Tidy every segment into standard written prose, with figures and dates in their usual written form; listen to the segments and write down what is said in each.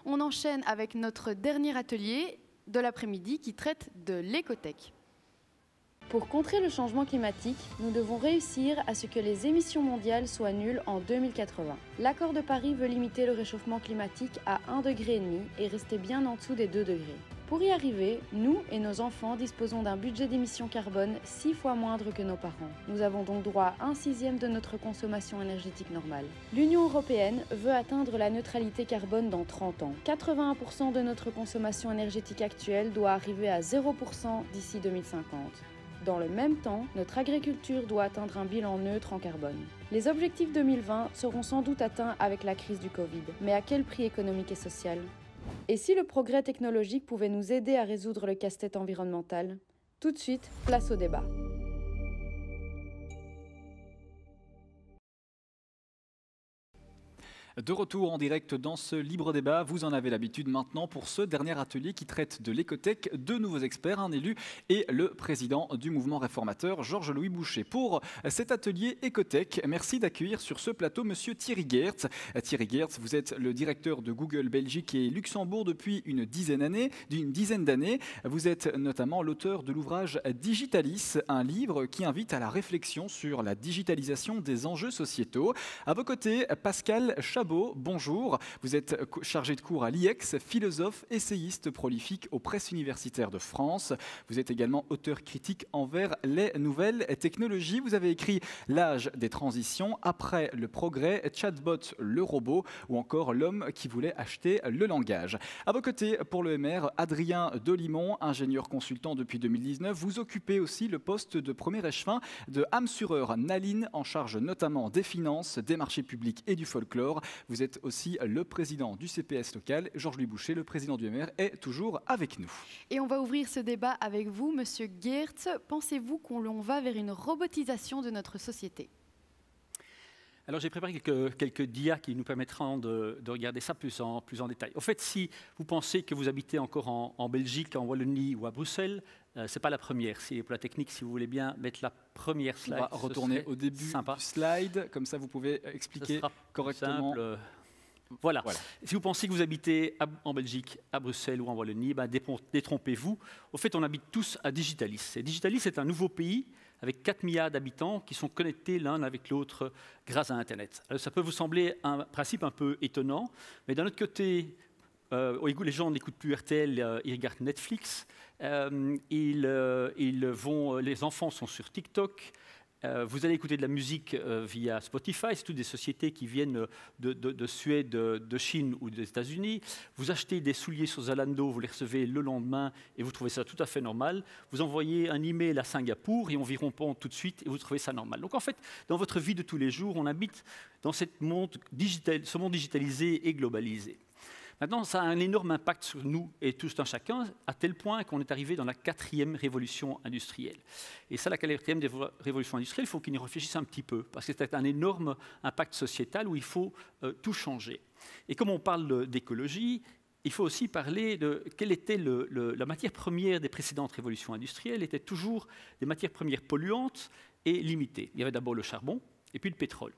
on enchaîne avec notre dernier atelier de l'après-midi qui traite de l'écotech. Pour contrer le changement climatique, nous devons réussir à ce que les émissions mondiales soient nulles en 2080. L'accord de Paris veut limiter le réchauffement climatique à 1,5 degré et rester bien en dessous des 2 degrés. Pour y arriver, nous et nos enfants disposons d'un budget d'émissions carbone 6 fois moindre que nos parents. Nous avons donc droit à 1/6 de notre consommation énergétique normale. L'Union européenne veut atteindre la neutralité carbone dans 30 ans. 81% de notre consommation énergétique actuelle doit arriver à 0% d'ici 2050. Dans le même temps, notre agriculture doit atteindre un bilan neutre en carbone. Les objectifs 2020 seront sans doute atteints avec la crise du Covid, mais à quel prix économique et social ? Et si le progrès technologique pouvait nous aider à résoudre le casse-tête environnemental ? Tout de suite, place au débat. De retour en direct dans ce libre débat, vous en avez l'habitude maintenant pour ce dernier atelier qui traite de l'écotech, deux nouveaux experts, un élu et le président du mouvement réformateur, Georges-Louis Boucher. Pour cet atelier écotech, merci d'accueillir sur ce plateau monsieur Thierry Geerts. Thierry Geerts, vous êtes le directeur de Google Belgique et Luxembourg depuis une dizaine d'années. Vous êtes notamment l'auteur de l'ouvrage Digitalis, un livre qui invite à la réflexion sur la digitalisation des enjeux sociétaux. À vos côtés, Pascal Chabot. Bonjour, vous êtes chargé de cours à l'IEX, philosophe, essayiste prolifique aux presses universitaires de France. Vous êtes également auteur critique envers les nouvelles technologies. Vous avez écrit L'âge des transitions, Après le progrès, Chatbot, le robot ou encore L'homme qui voulait acheter le langage. À vos côtés, pour le MR, Adrien Delimon, ingénieur consultant depuis 2019. Vous occupez aussi le poste de premier échevin de Ham-Sureur Naline, en charge notamment des finances, des marchés publics et du folklore. Vous êtes aussi le président du CPS local. Georges-Louis Boucher, le président du MR, est toujours avec nous. Et on va ouvrir ce débat avec vous, monsieur Geerts. Pensez-vous qu'on va vers une robotisation de notre société ? Alors j'ai préparé quelques dias qui nous permettront de regarder ça plus en détail. Au fait, si vous pensez que vous habitez encore en Belgique, en Wallonie ou à Bruxelles, ce n'est pas la première. Pour la technique, si vous voulez bien mettre la première slide. On va retourner au début du slide, comme ça vous pouvez expliquer correctement. Voilà. Si vous pensez que vous habitez en Belgique, à Bruxelles ou en Wallonie, détrompez-vous. Au fait, on habite tous à Digitalis. Et Digitalis est un nouveau pays avec 4 milliards d'habitants qui sont connectés l'un avec l'autre grâce à Internet. Alors, ça peut vous sembler un principe un peu étonnant, mais d'un autre côté, les gens n'écoutent plus RTL, ils regardent Netflix, les enfants sont sur TikTok. Vous allez écouter de la musique via Spotify, c'est toutes des sociétés qui viennent de Suède, de Chine ou des États-Unis. Vous achetez des souliers sur Zalando, vous les recevez le lendemain et vous trouvez ça tout à fait normal. Vous envoyez un email à Singapour et on vous répond tout de suite et vous trouvez ça normal. Donc en fait, dans votre vie de tous les jours, on habite dans ce monde digitalisé et globalisé. Maintenant, ça a un énorme impact sur nous et tout un chacun, à tel point qu'on est arrivé dans la 4e révolution industrielle. Et ça, la 4e révolution industrielle, il faut qu'on y réfléchisse un petit peu, parce que c'est un énorme impact sociétal où il faut tout changer. Et comme on parle d'écologie, il faut aussi parler de quelle était la matière première des précédentes révolutions industrielles, était toujours des matières premières polluantes et limitées. Il y avait d'abord le charbon et puis le pétrole.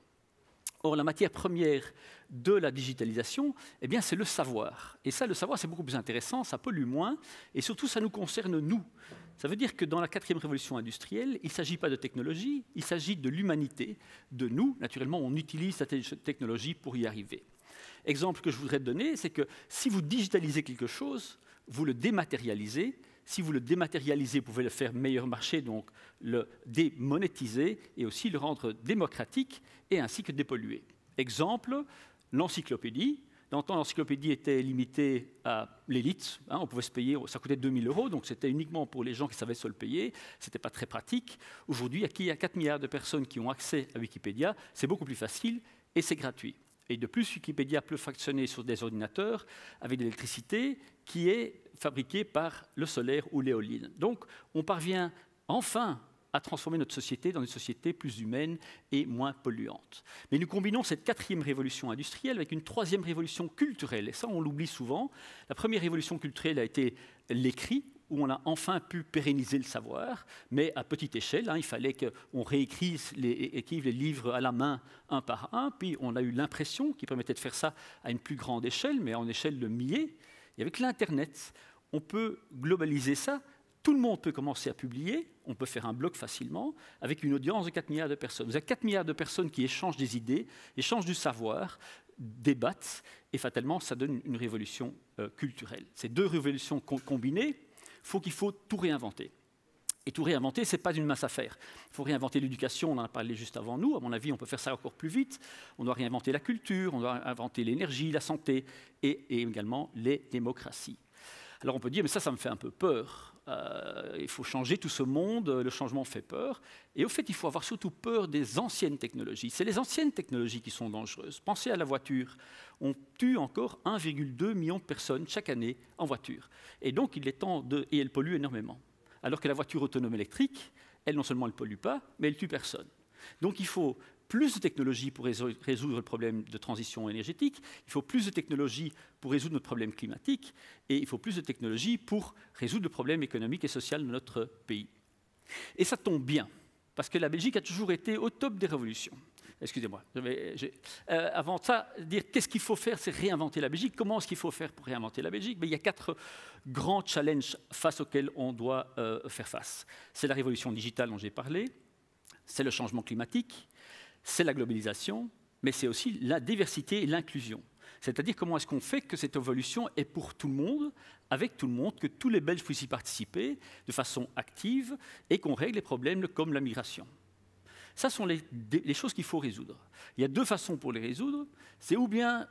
Or, la matière première de la digitalisation, eh bien, c'est le savoir. Et ça, le savoir, c'est beaucoup plus intéressant, ça pollue moins, et surtout, ça nous concerne nous. Ça veut dire que dans la 4e révolution industrielle, il ne s'agit pas de technologie, il s'agit de l'humanité, de nous. Naturellement, on utilise cette technologie pour y arriver. Exemple que je voudrais te donner, c'est que si vous digitalisez quelque chose, vous le dématérialisez. Si vous le dématérialisez, vous pouvez le faire meilleur marché, donc le démonétiser et aussi le rendre démocratique et ainsi que dépolluer. Exemple, l'encyclopédie. Dans le temps, l'encyclopédie était limitée à l'élite. On pouvait se payer, ça coûtait 2 000 €, donc c'était uniquement pour les gens qui savaient se le payer. Ce n'était pas très pratique. Aujourd'hui, il y a 4 milliards de personnes qui ont accès à Wikipédia. C'est beaucoup plus facile et c'est gratuit. Et de plus, Wikipédia peut fonctionner sur des ordinateurs avec de l'électricité qui est fabriquée par le solaire ou l'éoline. Donc, on parvient enfin à transformer notre société dans une société plus humaine et moins polluante. Mais nous combinons cette 4e révolution industrielle avec une 3e révolution culturelle. Et ça, on l'oublie souvent. La première révolution culturelle a été l'écrit, où on a enfin pu pérenniser le savoir, mais à petite échelle. Il fallait qu'on réécrive les livres à la main, un par un, puis on a eu l'impression qui permettait de faire ça à une plus grande échelle, mais en échelle de milliers. Et avec l'Internet, on peut globaliser ça. Tout le monde peut commencer à publier, on peut faire un blog facilement, avec une audience de 4 milliards de personnes. Vous avez 4 milliards de personnes qui échangent des idées, échangent du savoir, débattent, et fatalement, ça donne une révolution culturelle. Ces deux révolutions combinées, il faut tout réinventer. Et tout réinventer, ce n'est pas une mince affaire. Il faut réinventer l'éducation, on en a parlé juste avant nous. À mon avis, on peut faire ça encore plus vite. On doit réinventer la culture, on doit inventer l'énergie, la santé, et également les démocraties. Alors on peut dire, mais ça me fait un peu peur. Il faut changer tout ce monde, le changement fait peur. Et au fait, il faut avoir surtout peur des anciennes technologies. C'est les anciennes technologies qui sont dangereuses. Pensez à la voiture. On tue encore 1,2 million de personnes chaque année en voiture. Et donc, il est temps et elle pollue énormément. Alors que la voiture autonome électrique, elle, non seulement elle ne pollue pas, mais elle ne tue personne. Donc, il faut plus de technologies pour résoudre le problème de transition énergétique, il faut plus de technologies pour résoudre notre problème climatique, et il faut plus de technologies pour résoudre le problème économique et social de notre pays. Et ça tombe bien, parce que la Belgique a toujours été au top des révolutions. Excusez-moi. Avant ça, dire qu'est-ce qu'il faut faire, c'est réinventer la Belgique. Comment est-ce qu'il faut faire pour réinventer la Belgique? Il y a 4 grands challenges face auxquels on doit faire face. C'est la révolution digitale dont j'ai parlé, c'est le changement climatique, c'est la globalisation, mais c'est aussi la diversité et l'inclusion. C'est-à-dire comment est-ce qu'on fait que cette évolution est pour tout le monde, avec tout le monde, que tous les Belges puissent y participer de façon active et qu'on règle les problèmes comme la migration. Ça sont les choses qu'il faut résoudre. Il y a 2 façons pour les résoudre. C'est ou bien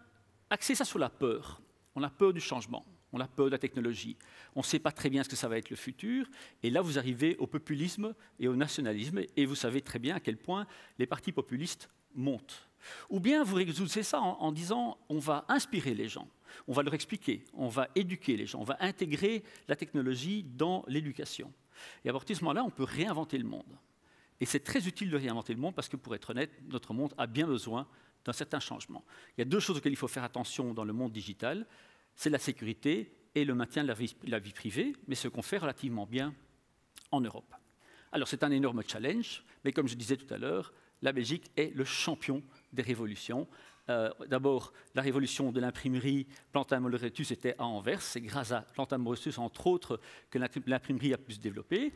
axer ça sur la peur. On a peur du changement, on a peur de la technologie. On ne sait pas très bien ce que ça va être le futur. Et là, vous arrivez au populisme et au nationalisme. Et vous savez très bien à quel point les partis populistes montent. Ou bien vous résoudez ça en disant on va inspirer les gens, on va leur expliquer, on va éduquer les gens, on va intégrer la technologie dans l'éducation. Et à partir de ce moment-là, on peut réinventer le monde. Et c'est très utile de réinventer le monde parce que, pour être honnête, notre monde a bien besoin d'un certain changement. Il y a 2 choses auxquelles il faut faire attention dans le monde digital, c'est la sécurité et le maintien de la vie privée, mais ce qu'on fait relativement bien en Europe. Alors c'est un énorme challenge, mais comme je disais tout à l'heure, la Belgique est le champion des révolutions. D'abord, la révolution de l'imprimerie Plantin-Moretus était à Anvers. C'est grâce à Plantin-Moretus, entre autres, que l'imprimerie a pu se développer.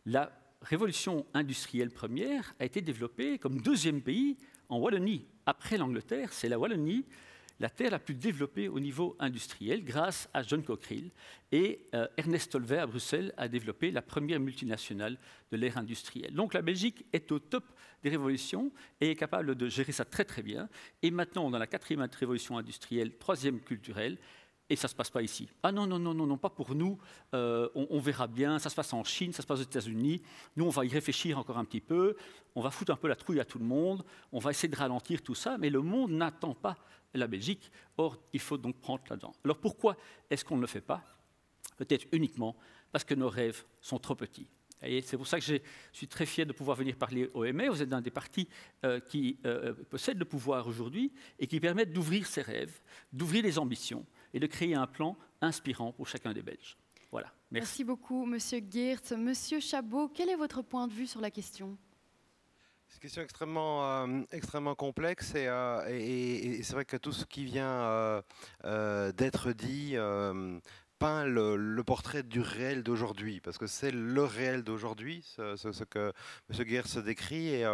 La révolution industrielle première a été développée comme 2e pays en Wallonie. Après l'Angleterre, c'est la Wallonie, la terre la plus développée au niveau industriel, grâce à John Cockerill. Et Ernest Tolvay, à Bruxelles, a développé la première multinationale de l'ère industrielle. Donc la Belgique est au top des révolutions et est capable de gérer ça très très bien. Et maintenant, dans la 4e révolution industrielle, 3e culturelle, et ça ne se passe pas ici. Ah non, non, non, non, non, pas pour nous, on verra bien, ça se passe en Chine, ça se passe aux États-Unis, nous on va y réfléchir encore un petit peu, on va foutre un peu la trouille à tout le monde, on va essayer de ralentir tout ça, mais le monde n'attend pas la Belgique, or il faut donc prendre là-dedans. Alors pourquoi est-ce qu'on ne le fait pas? Peut-être uniquement parce que nos rêves sont trop petits. Et c'est pour ça que je suis très fier de pouvoir venir parler au MR. Vous êtes un des partis qui possèdent le pouvoir aujourd'hui et qui permettent d'ouvrir ses rêves, d'ouvrir les ambitions et de créer un plan inspirant pour chacun des Belges. Voilà. Merci. Merci beaucoup, Monsieur Geert. Monsieur Chabot, quel est votre point de vue sur la question? C'est une question extrêmement complexe et c'est vrai que tout ce qui vient d'être dit peint le portrait du réel d'aujourd'hui, parce que c'est le réel d'aujourd'hui, ce que M. Geert décrit, et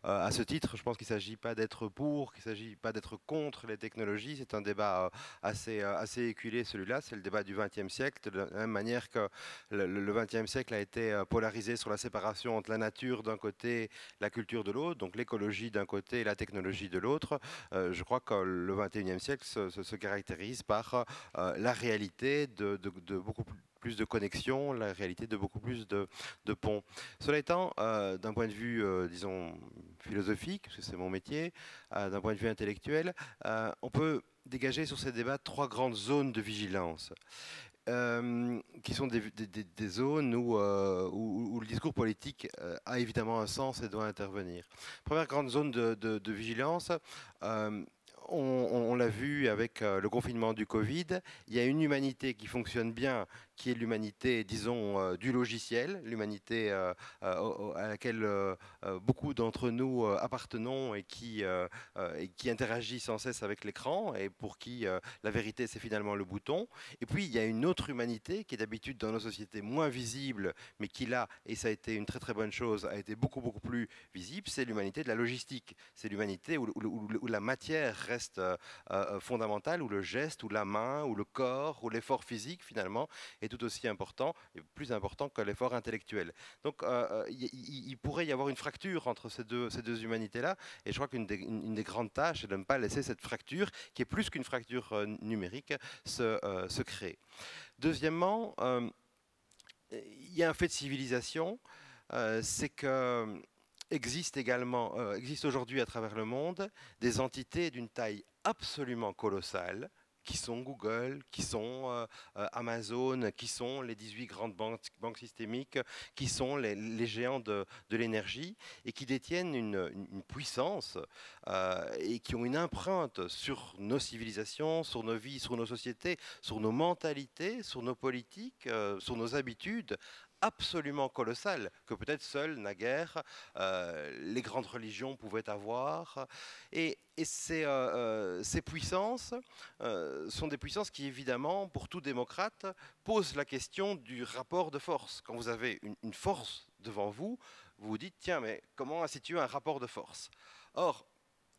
à ce titre, je pense qu'il ne s'agit pas d'être pour, qu'il ne s'agit pas d'être contre les technologies, c'est un débat assez éculé celui-là, c'est le débat du XXe siècle, de la même manière que le XXe siècle a été polarisé sur la séparation entre la nature d'un côté, la culture de l'autre, donc l'écologie d'un côté et la technologie de l'autre. Je crois que le XXIe siècle se caractérise par la réalité de beaucoup plus de connexions, la réalité de beaucoup plus de ponts. Cela étant, d'un point de vue, disons, philosophique, parce que c'est mon métier, d'un point de vue intellectuel, on peut dégager sur ces débats 3 grandes zones de vigilance. Qui sont des zones où le discours politique a évidemment un sens et doit intervenir. Première grande zone de vigilance, on l'a vu avec le confinement du Covid, il y a une humanité qui fonctionne bien, qui est l'humanité, disons, du logiciel, l'humanité à laquelle beaucoup d'entre nous appartenons et qui interagit sans cesse avec l'écran et pour qui la vérité c'est finalement le bouton. Et puis il y a une autre humanité qui est d'habitude dans nos sociétés moins visible, mais qui là, et ça a été une très très bonne chose, a été beaucoup plus visible, c'est l'humanité de la logistique. C'est l'humanité où la matière reste fondamentale, où le geste, où la main, où le corps, où l'effort physique finalement est tout aussi important, et plus important que l'effort intellectuel. Donc il pourrait y avoir une fracture entre ces deux humanités-là, et je crois qu'une des grandes tâches est de ne pas laisser cette fracture, qui est plus qu'une fracture numérique, se créer. Deuxièmement, il y a un fait de civilisation, c'est que existe aujourd'hui à travers le monde des entités d'une taille absolument colossale, qui sont Google, qui sont Amazon, qui sont les 18 grandes banques systémiques, qui sont les géants de l'énergie, et qui détiennent une puissance et qui ont une empreinte sur nos civilisations, sur nos vies, sur nos sociétés, sur nos mentalités, sur nos politiques, sur nos habitudes, absolument colossale, que peut-être seules, naguère, les grandes religions pouvaient avoir. Et ces puissances sont des puissances qui, évidemment, pour tout démocrate, posent la question du rapport de force. Quand vous avez une force devant vous, vous vous dites, tiens, mais comment instituer un rapport de force? Or,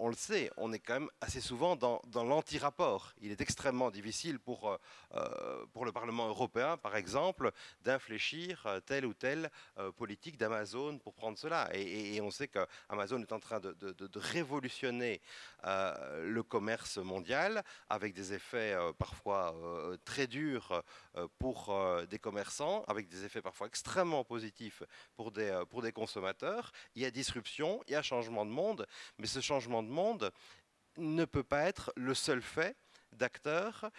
on le sait, on est quand même assez souvent dans l'anti-rapport. Il est extrêmement difficile pour le Parlement européen, par exemple, d'infléchir telle ou telle politique d'Amazon pour prendre cela. Et on sait qu'Amazon est en train de révolutionner le commerce mondial avec des effets parfois très durs pour des commerçants, avec des effets parfois extrêmement positifs pour des consommateurs. Il y a disruption, il y a changement de monde, mais ce changement de monde ne peut pas être le seul fait d'acteurs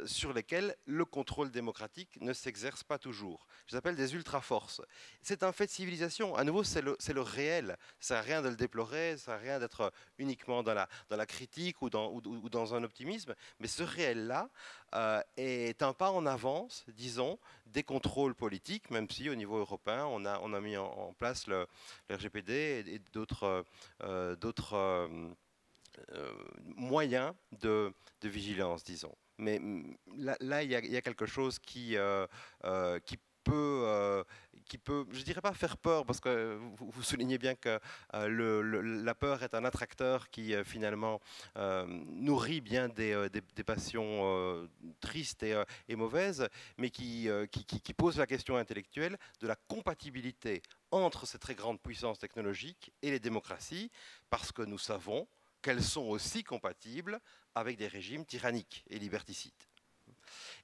sur lesquels le contrôle démocratique ne s'exerce pas toujours. Je les appelle des ultra-forces. C'est un fait de civilisation. À nouveau, c'est le réel. Ça n'a rien de le déplorer, ça n'a rien d'être uniquement dans la critique ou dans un optimisme. Mais ce réel-là est un pas en avance, disons, des contrôles politiques, même si au niveau européen, on a mis en place le RGPD et d'autres moyens de vigilance, disons. Mais là, il y a quelque chose qui peut, je dirais pas faire peur, parce que vous soulignez bien que la peur est un attracteur qui finalement nourrit bien des passions tristes et mauvaises, mais qui pose la question intellectuelle de la compatibilité entre ces très grandes puissances technologiques et les démocraties, parce que nous savons qu'elles sont aussi compatibles avec des régimes tyranniques et liberticides.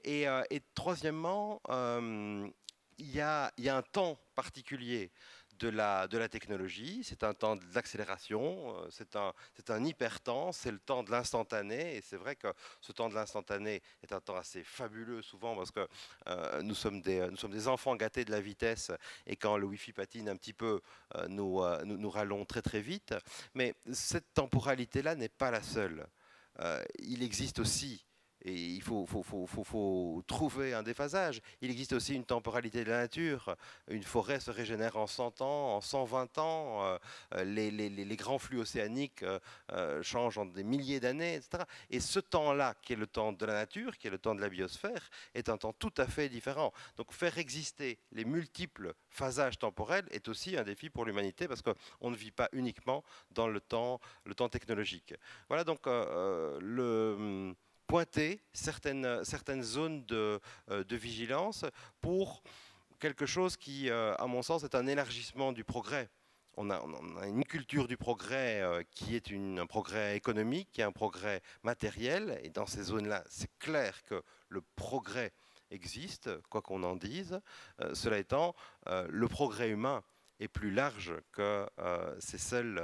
Et troisièmement, il y a un temps particulier de la technologie, c'est un temps d'accélération, c'est un hyper-temps, c'est le temps de l'instantané, et c'est vrai que ce temps de l'instantané est un temps assez fabuleux souvent, parce que nous sommes des enfants gâtés de la vitesse, et quand le Wi-Fi patine un petit peu, nous râlons très très vite, mais cette temporalité-là n'est pas la seule. Il existe aussi, et il faut trouver un déphasage. Il existe aussi une temporalité de la nature. Une forêt se régénère en 100 ans, en 120 ans. Les grands flux océaniques changent en des milliers d'années, etc. Et ce temps-là, qui est le temps de la nature, qui est le temps de la biosphère, est un temps tout à fait différent. Donc faire exister les multiples phasages temporels est aussi un défi pour l'humanité, parce qu'on ne vit pas uniquement dans le temps technologique. Voilà donc pointer certaines zones de vigilance pour quelque chose qui, à mon sens, est un élargissement du progrès. On a une culture du progrès qui est un progrès économique, qui est un progrès matériel, et dans ces zones-là, c'est clair que le progrès existe, quoi qu'on en dise. Cela étant, le progrès humain est plus large que ces seuls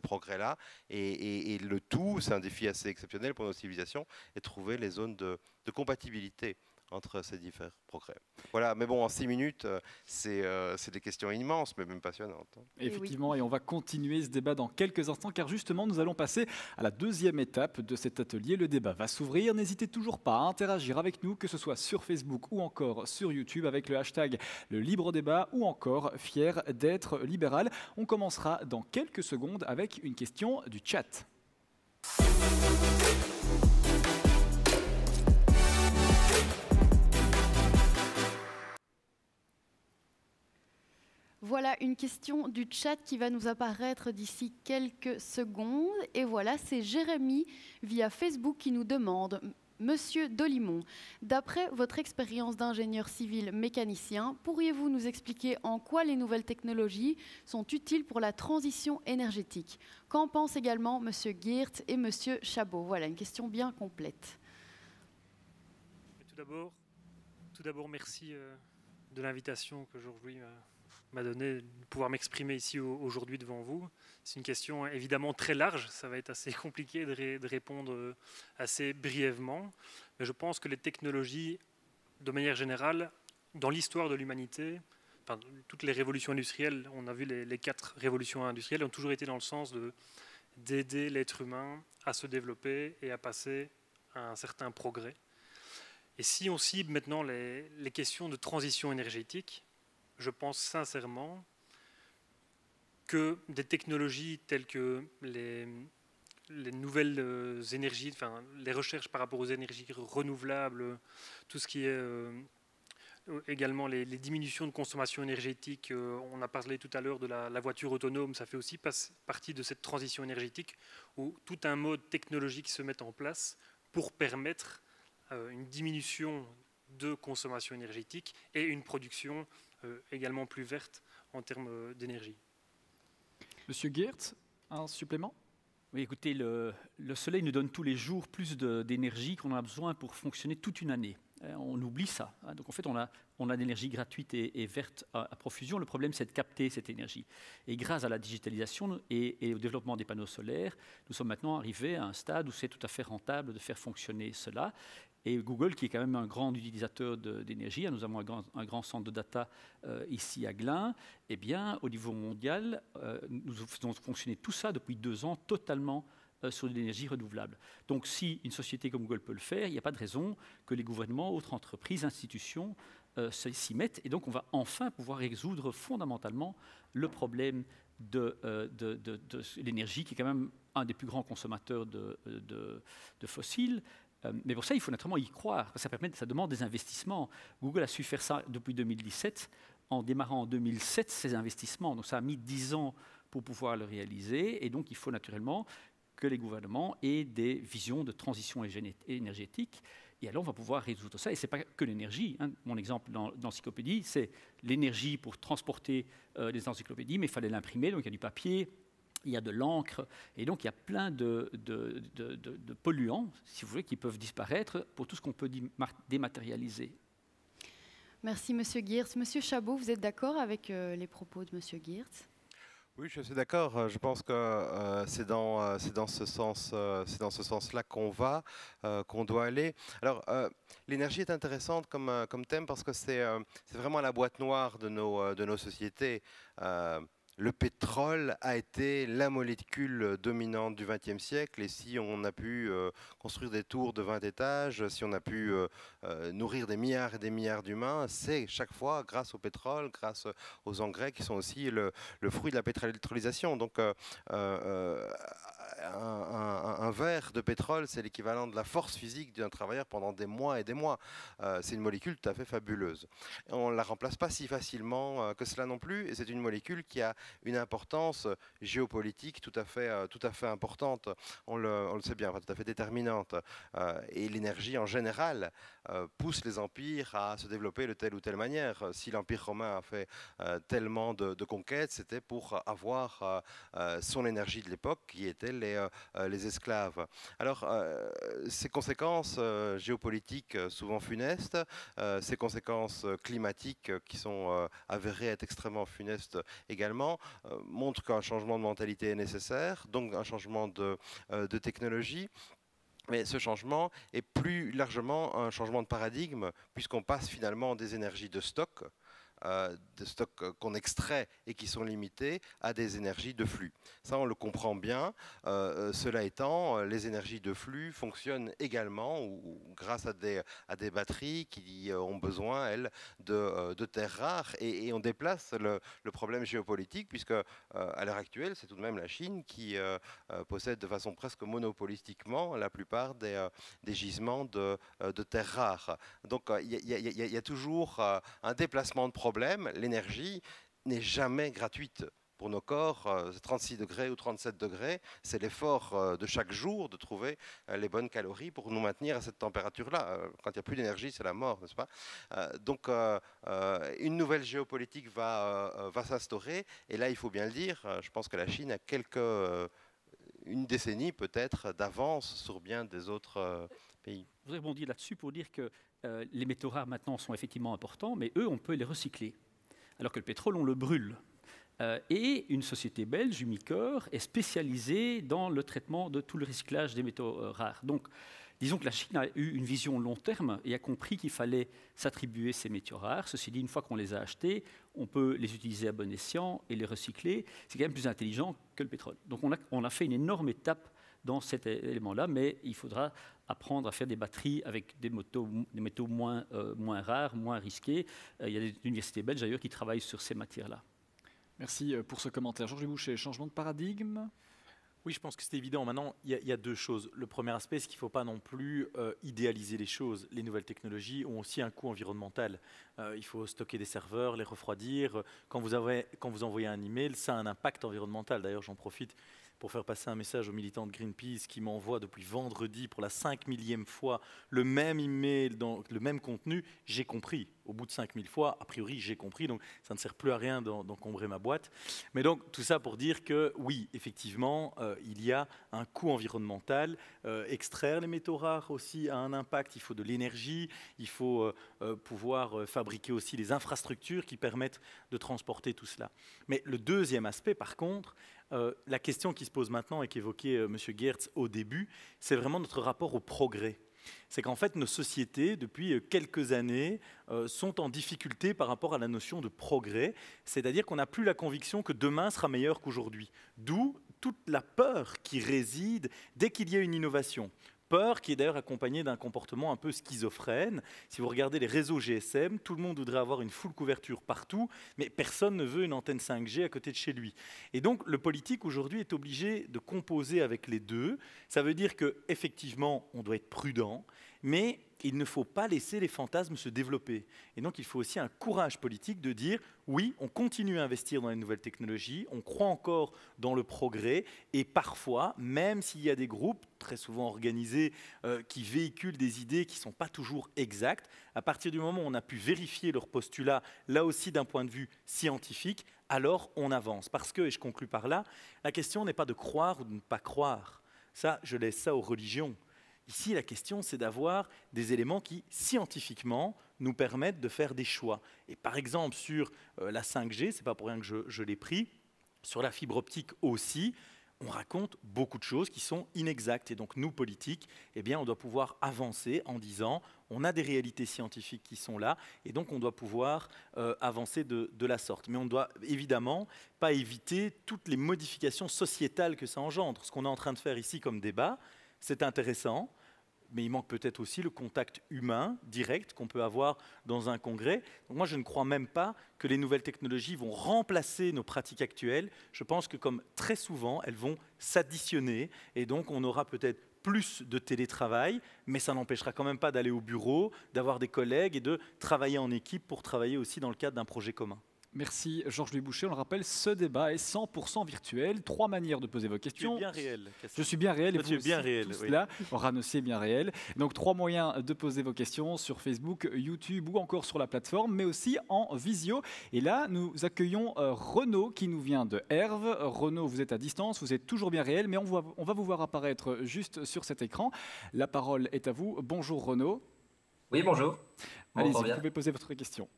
progrès-là. Et le tout, c'est un défi assez exceptionnel pour nos civilisations, est de trouver les zones de compatibilité entre ces différents progrès. Voilà, mais bon, en 6 minutes, c'est des questions immenses, mais même passionnantes. Effectivement, et on va continuer ce débat dans quelques instants, car justement, nous allons passer à la deuxième étape de cet atelier. Le débat va s'ouvrir. N'hésitez toujours pas à interagir avec nous, que ce soit sur Facebook ou encore sur YouTube, avec le hashtag le libre débat ou encore fier d'être libéral. On commencera dans quelques secondes avec une question du chat. Voilà une question du chat qui va nous apparaître d'ici quelques secondes. Et voilà, c'est Jérémy via Facebook qui nous demande: Monsieur Dolimon, d'après votre expérience d'ingénieur civil mécanicien, pourriez-vous nous expliquer en quoi les nouvelles technologies sont utiles pour la transition énergétique? Qu'en pensent également Monsieur Geert et Monsieur Chabot? Voilà une question bien complète. Tout d'abord, merci de l'invitation que Georges-Louis m'a donné de pouvoir m'exprimer ici aujourd'hui devant vous. C'est une question évidemment très large, ça va être assez compliqué de répondre assez brièvement, mais je pense que les technologies, de manière générale, dans l'histoire de l'humanité, enfin, toutes les révolutions industrielles, on a vu les 4 révolutions industrielles, ont toujours été dans le sens d'aider l'être humain à se développer et à passer à un certain progrès. Et si on cible maintenant les questions de transition énergétique, je pense sincèrement que des technologies telles que les nouvelles énergies, enfin, les recherches par rapport aux énergies renouvelables, tout ce qui est également les diminutions de consommation énergétique, on a parlé tout à l'heure de la voiture autonome, ça fait aussi partie de cette transition énergétique où tout un mode technologique se met en place pour permettre une diminution de consommation énergétique et une production également plus verte en termes d'énergie. Monsieur Geert, un supplément? Oui, écoutez, le soleil nous donne tous les jours plus d'énergie qu'on a besoin pour fonctionner toute une année. On oublie ça. Donc en fait, on a de l'énergie gratuite et verte à profusion. Le problème, c'est de capter cette énergie. Et grâce à la digitalisation et au développement des panneaux solaires, nous sommes maintenant arrivés à un stade où c'est tout à fait rentable de faire fonctionner cela. Et Google, qui est quand même un grand utilisateur d'énergie, nous avons un grand centre de data ici à Glun, eh bien, au niveau mondial, nous faisons fonctionner tout ça depuis 2 ans totalement sur l'énergie renouvelable. Donc si une société comme Google peut le faire, il n'y a pas de raison que les gouvernements, autres entreprises, institutions s'y mettent. Et donc on va enfin pouvoir résoudre fondamentalement le problème de l'énergie, qui est quand même un des plus grands consommateurs de fossiles. Mais pour ça, il faut naturellement y croire. Ça demande des investissements. Google a su faire ça depuis 2017, en démarrant en 2007 ces investissements. Donc ça a mis 10 ans pour pouvoir le réaliser. Et donc il faut naturellement que les gouvernements aient des visions de transition énergétique. Et alors on va pouvoir résoudre ça. Et ce n'est pas que l'énergie. Mon exemple dans l'encyclopédie, c'est l'énergie pour transporter les encyclopédies, mais il fallait l'imprimer, donc il y a du papier. Il y a de l'encre, et donc il y a plein de polluants, si vous voulez, qui peuvent disparaître pour tout ce qu'on peut dématérialiser. Merci, Monsieur Geert. Monsieur Chabot, vous êtes d'accord avec les propos de Monsieur Geert? Oui, je suis d'accord. Je pense que c'est dans ce sens-là qu'on doit aller. Alors, l'énergie est intéressante comme thème parce que c'est vraiment la boîte noire de nos sociétés. Le pétrole a été la molécule dominante du XXe siècle, et si on a pu construire des tours de 20 étages, si on a pu nourrir des milliards et des milliards d'humains, c'est chaque fois grâce au pétrole, grâce aux engrais qui sont aussi le fruit de la pétrolysation. Donc un verre de pétrole, c'est l'équivalent de la force physique d'un travailleur pendant des mois et des mois. C'est une molécule tout à fait fabuleuse. On ne la remplace pas si facilement que cela non plus, et c'est une molécule qui a une importance géopolitique tout à fait importante. On le sait bien, enfin, tout à fait déterminante. Et l'énergie en général pousse les empires à se développer de telle ou telle manière. Si l'Empire romain a fait tellement de conquêtes, c'était pour avoir son énergie de l'époque, qui était les esclaves. Alors, ces conséquences géopolitiques souvent funestes, ces conséquences climatiques qui sont avérées être extrêmement funestes également, montrent qu'un changement de mentalité est nécessaire, donc un changement de technologie. Mais ce changement est plus largement un changement de paradigme, puisqu'on passe finalement des énergies de stock qu'on extrait et qui sont limitées, à des énergies de flux. Ça, on le comprend bien. Cela étant, les énergies de flux fonctionnent également ou grâce à des batteries qui ont besoin, elles, de terres rares. Et on déplace le problème géopolitique, puisque à l'heure actuelle, c'est tout de même la Chine qui possède de façon presque monopolistiquement la plupart des gisements de terres rares. Donc, il y a toujours un déplacement de problème. L'énergie n'est jamais gratuite. Pour nos corps, 36 degrés ou 37 degrés, c'est l'effort de chaque jour de trouver les bonnes calories pour nous maintenir à cette température-là. Quand il n'y a plus d'énergie, c'est la mort, n'est-ce pas? Donc, une nouvelle géopolitique va s'instaurer. Et là, il faut bien le dire, je pense que la Chine a une décennie peut-être d'avance sur bien des autres pays. Je voudrais rebondir là-dessus pour dire que les métaux rares maintenant sont effectivement importants, mais eux, on peut les recycler. Alors que le pétrole, on le brûle. Et une société belge, Umicore, est spécialisée dans le traitement de tout le recyclage des métaux rares. Donc, disons que la Chine a eu une vision long terme et a compris qu'il fallait s'attribuer ces métaux rares. Ceci dit, une fois qu'on les a achetés, on peut les utiliser à bon escient et les recycler. C'est quand même plus intelligent que le pétrole. Donc, on a fait une énorme étape dans cet élément-là, mais il faudra apprendre à faire des batteries avec des métaux moins rares, moins risqués. Il y a des universités belges d'ailleurs qui travaillent sur ces matières-là. Merci pour ce commentaire. Georges Boucher, changement de paradigme? Oui, je pense que c'est évident. Maintenant, il y a deux choses. Le premier aspect, c'est qu'il ne faut pas non plus idéaliser les choses. Les nouvelles technologies ont aussi un coût environnemental. Il faut stocker des serveurs, les refroidir. Quand vous envoyez un email, ça a un impact environnemental. D'ailleurs, j'en profite pour faire passer un message aux militants de Greenpeace qui m'envoient depuis vendredi pour la 5000e fois le même email, le même contenu. J'ai compris. Au bout de 5000 fois, a priori, j'ai compris. Donc, ça ne sert plus à rien d'encombrer ma boîte. Mais donc, tout ça pour dire que oui, effectivement, il y a un coût environnemental. Extraire les métaux rares aussi a un impact. Il faut de l'énergie. Il faut pouvoir fabriquer aussi les infrastructures qui permettent de transporter tout cela. Mais le deuxième aspect, par contre, la question qui se pose maintenant et qu'évoquait M. Geertz au début, c'est vraiment notre rapport au progrès. C'est qu'en fait, nos sociétés, depuis quelques années, sont en difficulté par rapport à la notion de progrès, c'est-à-dire qu'on n'a plus la conviction que demain sera meilleur qu'aujourd'hui. D'où toute la peur qui réside dès qu'il y a une innovation. Peur qui est d'ailleurs accompagnée d'un comportement un peu schizophrène. Si vous regardez les réseaux GSM, tout le monde voudrait avoir une full couverture partout, mais personne ne veut une antenne 5G à côté de chez lui. Et donc, le politique aujourd'hui est obligé de composer avec les deux. Ça veut dire qu'effectivement, on doit être prudent, mais il ne faut pas laisser les fantasmes se développer. Et donc, il faut aussi un courage politique de dire oui, on continue à investir dans les nouvelles technologies, on croit encore dans le progrès, et parfois, même s'il y a des groupes, très souvent organisés, qui véhiculent des idées qui ne sont pas toujours exactes, à partir du moment où on a pu vérifier leurs postulats, là aussi d'un point de vue scientifique, alors on avance. Parce que, et je conclus par là, la question n'est pas de croire ou de ne pas croire. Ça, je laisse ça aux religions. Ici, la question, c'est d'avoir des éléments qui, scientifiquement, nous permettent de faire des choix. Et par exemple, sur la 5G, ce n'est pas pour rien que je l'ai pris, sur la fibre optique aussi, on raconte beaucoup de choses qui sont inexactes. Et donc, nous, politiques, eh bien, on doit pouvoir avancer en disant on a des réalités scientifiques qui sont là, et donc on doit pouvoir avancer de la sorte. Mais on ne doit évidemment pas éviter toutes les modifications sociétales que ça engendre. Ce qu'on est en train de faire ici comme débat, c'est intéressant, mais il manque peut-être aussi le contact humain direct qu'on peut avoir dans un congrès. Donc moi, je ne crois même pas que les nouvelles technologies vont remplacer nos pratiques actuelles. Je pense que, comme très souvent, elles vont s'additionner, et donc on aura peut-être plus de télétravail, mais ça n'empêchera quand même pas d'aller au bureau, d'avoir des collègues et de travailler en équipe pour travailler aussi dans le cadre d'un projet commun. Merci Georges Boucher. On le rappelle, ce débat est 100% virtuel. 3 manières de poser vos questions. Tu es bien réel. Je suis bien réel. Toi, tu es bien réel. Oui. Là, Oran aussi est bien réel. Donc 3 moyens de poser vos questions sur Facebook, YouTube ou encore sur la plateforme, mais aussi en visio. Et là, nous accueillons Renaud qui nous vient de Herve. Renaud, vous êtes à distance, vous êtes toujours bien réel, mais on va vous voir apparaître juste sur cet écran. La parole est à vous. Bonjour Renaud. Oui, bonjour. Allez-y, vous pouvez poser votre question.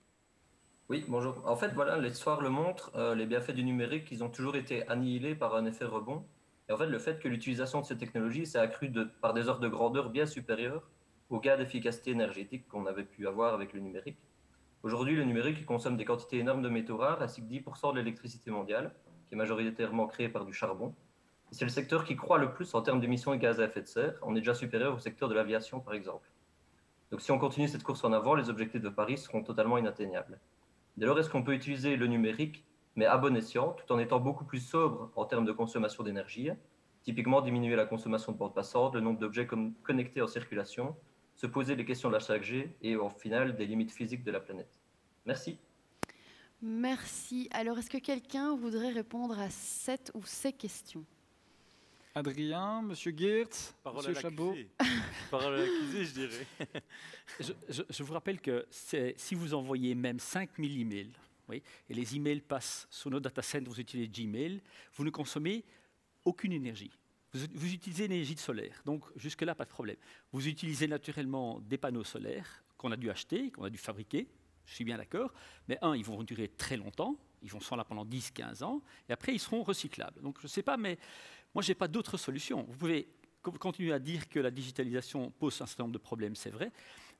Oui, bonjour. En fait, voilà, l'histoire le montre, les bienfaits du numérique, ils ont toujours été annihilés par un effet rebond. Et en fait, le fait que l'utilisation de ces technologies s'est accrue par des ordres de grandeur bien supérieurs aux gains d'efficacité énergétique qu'on avait pu avoir avec le numérique. Aujourd'hui, le numérique consomme des quantités énormes de métaux rares, ainsi que 10% de l'électricité mondiale, qui est majoritairement créée par du charbon. Et c'est le secteur qui croît le plus en termes d'émissions de gaz à effet de serre. On est déjà supérieur au secteur de l'aviation, par exemple. Donc si on continue cette course en avant, les objectifs de Paris seront totalement inatteignables. Dès lors, est-ce qu'on peut utiliser le numérique, mais à bon escient, tout en étant beaucoup plus sobre en termes de consommation d'énergie, typiquement diminuer la consommation de bande passante, le nombre d'objets connectés en circulation, se poser les questions de la 5G et au final des limites physiques de la planète. Merci. Merci. Alors, est-ce que quelqu'un voudrait répondre à cette ou ces questions? Adrien, Monsieur Geertz, Monsieur Chabot. Parole à l'accusé, je dirais. Je vous rappelle que si vous envoyez même 5000 emails, oui, et les emails passent sur nos data centers, vous utilisez Gmail, vous ne consommez aucune énergie. Vous utilisez l'énergie solaire, donc jusque-là, pas de problème. Vous utilisez naturellement des panneaux solaires qu'on a dû acheter, qu'on a dû fabriquer, je suis bien d'accord, mais ils vont durer très longtemps, ils vont sont là pendant 10-15 ans, et après ils seront recyclables. Donc je ne sais pas, mais moi je n'ai pas d'autre solution. Vous pouvez continuer à dire que la digitalisation pose un certain nombre de problèmes, c'est vrai,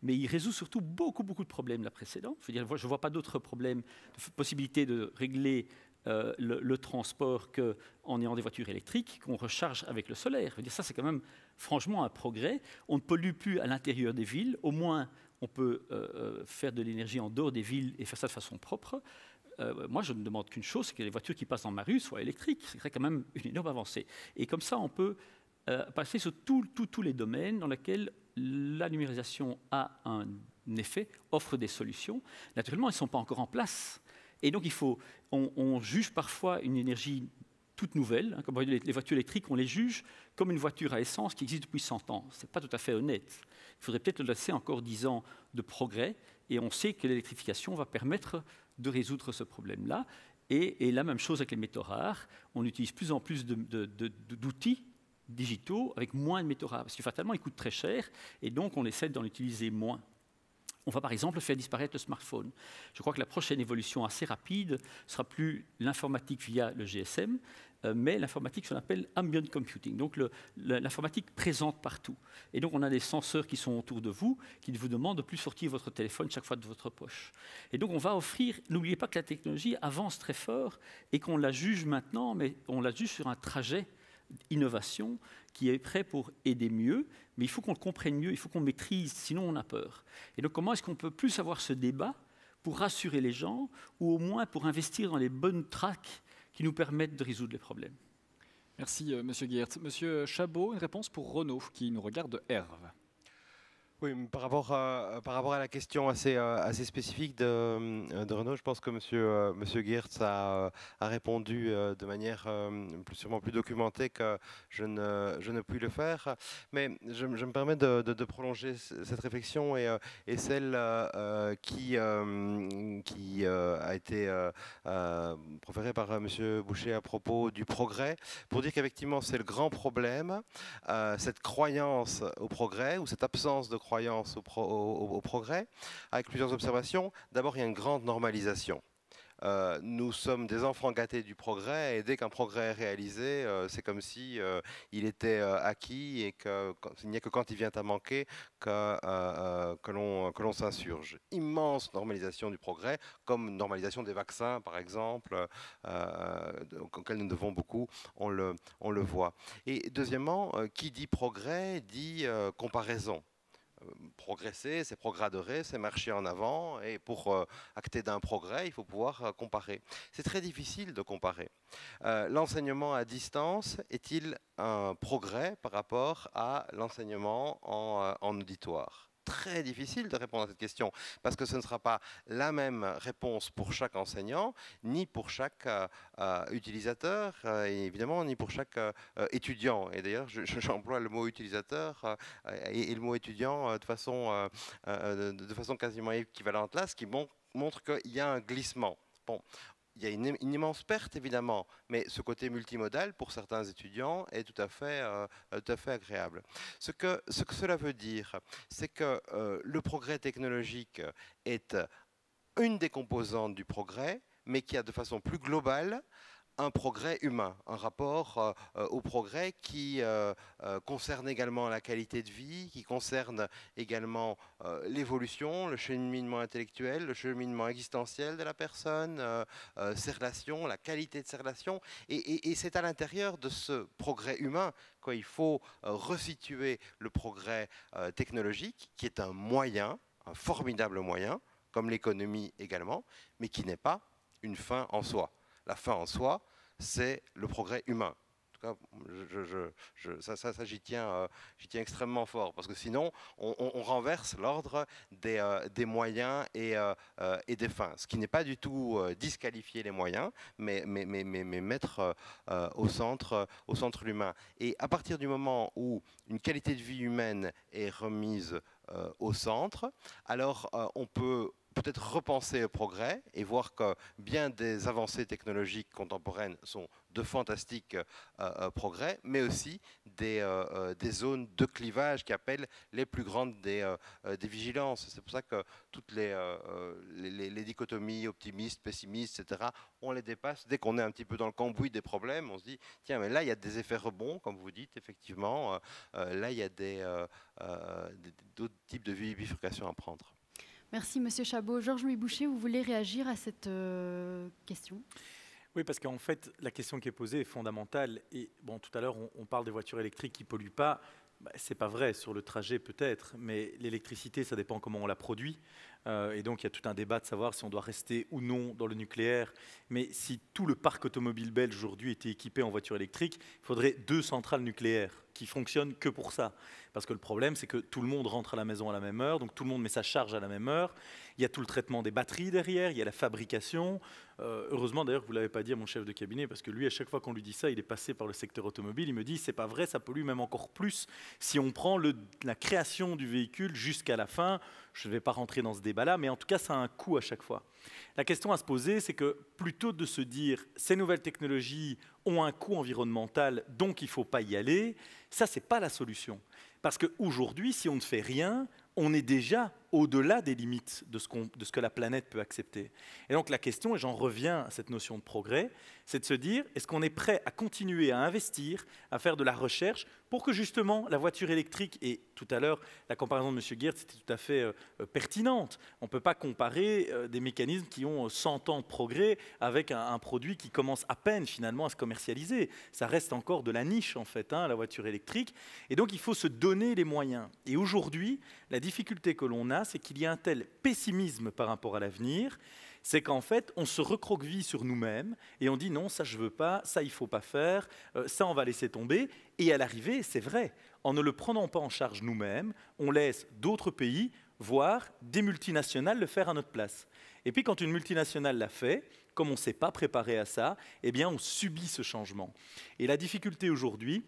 mais il résout surtout beaucoup de problèmes la précédente. Je ne vois pas d'autres problèmes, de possibilité de régler le transport qu'en ayant des voitures électriques qu'on recharge avec le solaire. Je veux dire, ça, c'est quand même franchement un progrès. On ne pollue plus à l'intérieur des villes. Au moins, on peut faire de l'énergie en dehors des villes et faire ça de façon propre. Moi, je ne demande qu'une chose, c'est que les voitures qui passent dans ma rue soient électriques. C'est quand même une énorme avancée. Et comme ça, on peut passer sur tous les domaines dans lesquels la numérisation a un effet, offre des solutions. Naturellement, elles ne sont pas encore en place. Et donc, on juge parfois une énergie toute nouvelle, comme les voitures électriques, on les juge comme une voiture à essence qui existe depuis 100 ans. Ce n'est pas tout à fait honnête. Il faudrait peut-être laisser encore 10 ans de progrès, et on sait que l'électrification va permettre de résoudre ce problème-là. Et la même chose avec les métaux rares, on utilise plus en plus d'outils digitaux avec moins de métaux rares, parce que fatalement, ils coûtent très cher, et donc on essaie d'en utiliser moins. On va par exemple faire disparaître le smartphone. Je crois que la prochaine évolution assez rapide ne sera plus l'informatique via le GSM, mais l'informatique, ce qu'on appelle ambient computing, donc l'informatique présente partout. Et donc on a des senseurs qui sont autour de vous, qui vous demandent de ne plus sortir votre téléphone chaque fois de votre poche. Et donc on va offrir, n'oubliez pas que la technologie avance très fort et qu'on la juge maintenant, mais on la juge sur un trajet innovation qui est prêt pour aider mieux, mais il faut qu'on le comprenne mieux, il faut qu'on maîtrise, sinon on a peur. Et donc comment est-ce qu'on peut plus avoir ce débat pour rassurer les gens, ou au moins pour investir dans les bonnes tracks qui nous permettent de résoudre les problèmes? Merci Monsieur Geertz. Monsieur Chabot, une réponse pour Renaud, qui nous regarde de Herve. Oui, par rapport à la question assez spécifique de Renaud, je pense que Monsieur Geertz a répondu de manière sûrement plus documentée que je ne puis le faire. Mais je me permets de prolonger cette réflexion et celle qui a été proférée par Monsieur Boucher à propos du progrès, pour dire qu'effectivement c'est le grand problème, cette croyance au progrès ou cette absence de croyance au progrès, avec plusieurs observations. D'abord, il y a une grande normalisation. Nous sommes des enfants gâtés du progrès, et dès qu'un progrès est réalisé, c'est comme si il était acquis, et qu'il n'y a que quand il vient à manquer que l'on s'insurge. Immense normalisation du progrès, comme normalisation des vaccins, par exemple, auxquels nous devons beaucoup, on le voit. Et deuxièmement, qui dit progrès dit comparaison. Progresser, c'est progradorer, c'est marcher en avant, et pour acter d'un progrès, il faut pouvoir comparer. C'est très difficile de comparer. L'enseignement à distance est-il un progrès par rapport à l'enseignement en auditoire? Très difficile de répondre à cette question, parce que ce ne sera pas la même réponse pour chaque enseignant, ni pour chaque utilisateur, et évidemment, ni pour chaque étudiant. Et d'ailleurs, j'emploie le mot utilisateur et le mot étudiant de façon quasiment équivalente là, ce qui montre qu'il y a un glissement. Bon. Il y a une immense perte, évidemment, mais ce côté multimodal, pour certains étudiants, est tout à fait agréable. Ce que cela veut dire, c'est que le progrès technologique est une des composantes du progrès, mais qui a de façon plus globale un progrès humain, un rapport au progrès qui concerne également la qualité de vie, qui concerne également l'évolution, le cheminement intellectuel, le cheminement existentiel de la personne, ses relations, la qualité de ses relations. Et c'est à l'intérieur de ce progrès humain qu'il faut resituer le progrès technologique, qui est un moyen, un formidable moyen, comme l'économie également, mais qui n'est pas une fin en soi. La fin en soi, c'est le progrès humain. En tout cas, ça j'y tiens extrêmement fort, parce que sinon, on renverse l'ordre des moyens et des fins. Ce qui n'est pas du tout disqualifier les moyens, mais mettre au centre l'humain. Et à partir du moment où une qualité de vie humaine est remise au centre, alors on peut peut-être repenser le progrès et voir que bien des avancées technologiques contemporaines sont de fantastiques progrès, mais aussi des zones de clivage qui appellent les plus grandes des vigilances. C'est pour ça que toutes les dichotomies optimistes, pessimistes, etc., on les dépasse. Dès qu'on est un petit peu dans le cambouis des problèmes, on se dit, tiens, mais là, il y a des effets rebonds, comme vous dites, effectivement. Là, il y a d'autres types de bifurcations à prendre. Merci, Monsieur Chabot. Georges-Louis Boucher, vous voulez réagir à cette question? Oui, parce qu'en fait, la question qui est posée est fondamentale. Et bon, tout à l'heure, on parle des voitures électriques qui ne polluent pas. C'est pas vrai, sur le trajet peut-être, mais l'électricité, ça dépend comment on la produit. Et donc, il y a tout un débat de savoir si on doit rester ou non dans le nucléaire. Mais si tout le parc automobile belge aujourd'hui était équipé en voitures électriques, il faudrait 2 centrales nucléaires qui fonctionnent que pour ça. Parce que le problème, c'est que tout le monde rentre à la maison à la même heure, donc tout le monde met sa charge à la même heure. Il y a tout le traitement des batteries derrière, il y a la fabrication. Heureusement d'ailleurs que vous ne l'avez pas dit à mon chef de cabinet, parce que lui, à chaque fois qu'on lui dit ça, il est passé par le secteur automobile, il me dit, c'est pas vrai, ça pollue même encore plus si on prend la création du véhicule jusqu'à la fin. Je ne vais pas rentrer dans ce débat-là, mais en tout cas, ça a un coût à chaque fois. La question à se poser, c'est que plutôt de se dire ces nouvelles technologies ont un coût environnemental, donc il ne faut pas y aller, ça, ce n'est pas la solution. Parce qu'aujourd'hui, si on ne fait rien, on est déjà au-delà des limites de ce que la planète peut accepter. Et donc la question, et j'en reviens à cette notion de progrès, c'est de se dire, est-ce qu'on est prêt à continuer à investir, à faire de la recherche, pour que justement la voiture électrique, et tout à l'heure, la comparaison de M. Geertz était tout à fait pertinente. On ne peut pas comparer des mécanismes qui ont 100 ans de progrès avec un produit qui commence à peine finalement à se commercialiser. Ça reste encore de la niche en fait, la voiture électrique. Et donc il faut se donner les moyens. Et aujourd'hui, la difficulté que l'on a, c'est qu'il y a un tel pessimisme par rapport à l'avenir, c'est qu'en fait, on se recroqueville sur nous-mêmes et on dit non, ça je veux pas, ça il faut pas faire, ça on va laisser tomber. Et à l'arrivée, c'est vrai, en ne le prenant pas en charge nous-mêmes, on laisse d'autres pays, voire des multinationales, le faire à notre place. Et puis quand une multinationale l'a fait, comme on ne s'est pas préparé à ça, eh bien on subit ce changement. Et la difficulté aujourd'hui,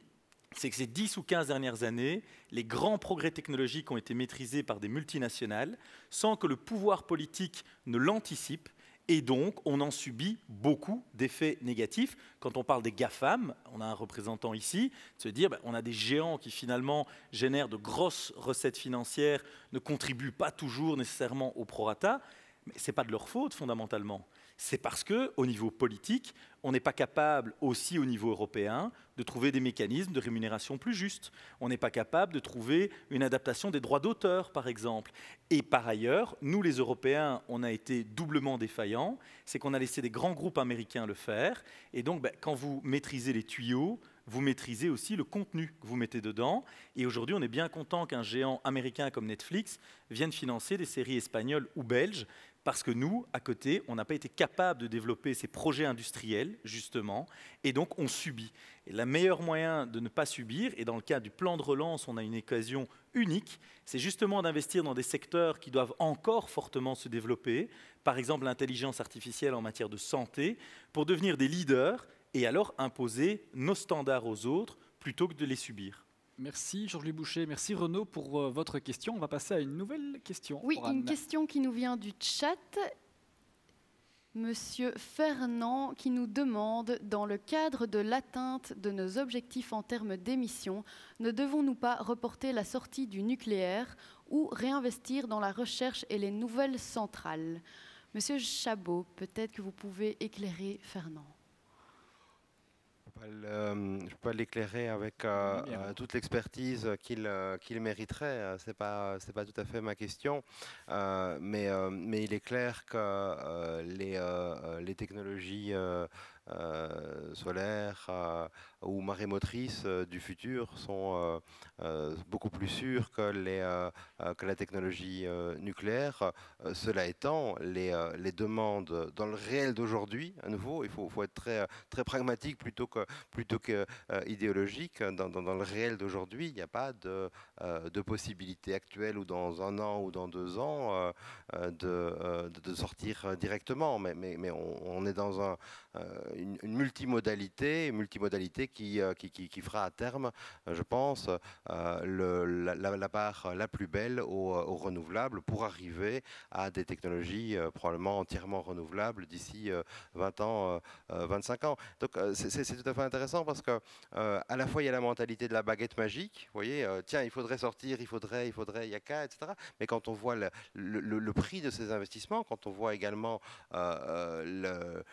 c'est que ces 10 ou 15 dernières années, les grands progrès technologiques ont été maîtrisés par des multinationales sans que le pouvoir politique ne l'anticipe. Et donc, on en subit beaucoup d'effets négatifs. Quand on parle des GAFAM, on a un représentant ici, de se dire on a des géants qui finalement génèrent de grosses recettes financières, ne contribuent pas toujours nécessairement au prorata, mais ce n'est pas de leur faute fondamentalement. C'est parce qu'au niveau politique, on n'est pas capable aussi au niveau européen de trouver des mécanismes de rémunération plus justes. On n'est pas capable de trouver une adaptation des droits d'auteur, par exemple. Et par ailleurs, nous les Européens, on a été doublement défaillants. C'est qu'on a laissé des grands groupes américains le faire. Et donc, quand vous maîtrisez les tuyaux, vous maîtrisez aussi le contenu que vous mettez dedans. Et aujourd'hui, on est bien content qu'un géant américain comme Netflix vienne financer des séries espagnoles ou belges, parce que nous, à côté, on n'a pas été capable de développer ces projets industriels, justement, et donc on subit. Et le meilleur moyen de ne pas subir, et dans le cas du plan de relance, on a une occasion unique, c'est justement d'investir dans des secteurs qui doivent encore fortement se développer, par exemple l'intelligence artificielle en matière de santé, pour devenir des leaders et alors imposer nos standards aux autres plutôt que de les subir. Merci Georges-Louis Boucher, merci Renaud pour votre question. On va passer à une nouvelle question. Oui, une question qui nous vient du chat. Monsieur Fernand qui nous demande, dans le cadre de l'atteinte de nos objectifs en termes d'émissions, ne devons-nous pas reporter la sortie du nucléaire ou réinvestir dans la recherche et les nouvelles centrales? Monsieur Chabot, peut-être que vous pouvez éclairer Fernand. Je peux pas l'éclairer avec toute l'expertise qu'il mériterait. C'est pas tout à fait ma question, mais il est clair que les technologies solaires ou marémotrices du futur sont beaucoup plus sûres que la technologie nucléaire. Cela étant, les demandes dans le réel d'aujourd'hui, à nouveau, il faut être très pragmatique plutôt que idéologique. Dans le réel d'aujourd'hui, il n'y a pas de possibilité actuelle ou dans 1 an ou dans 2 ans de sortir directement. Mais on est dans une multimodalité qui fera à terme, je pense, la part la plus belle aux renouvelables pour arriver à des technologies probablement entièrement renouvelables d'ici 20 ans, 25 ans. Donc c'est tout à fait intéressant parce que à la fois il y a la mentalité de la baguette magique, vous voyez, tiens, il faudrait sortir, il y a qu'à, etc. Mais quand on voit le prix de ces investissements, quand on voit également le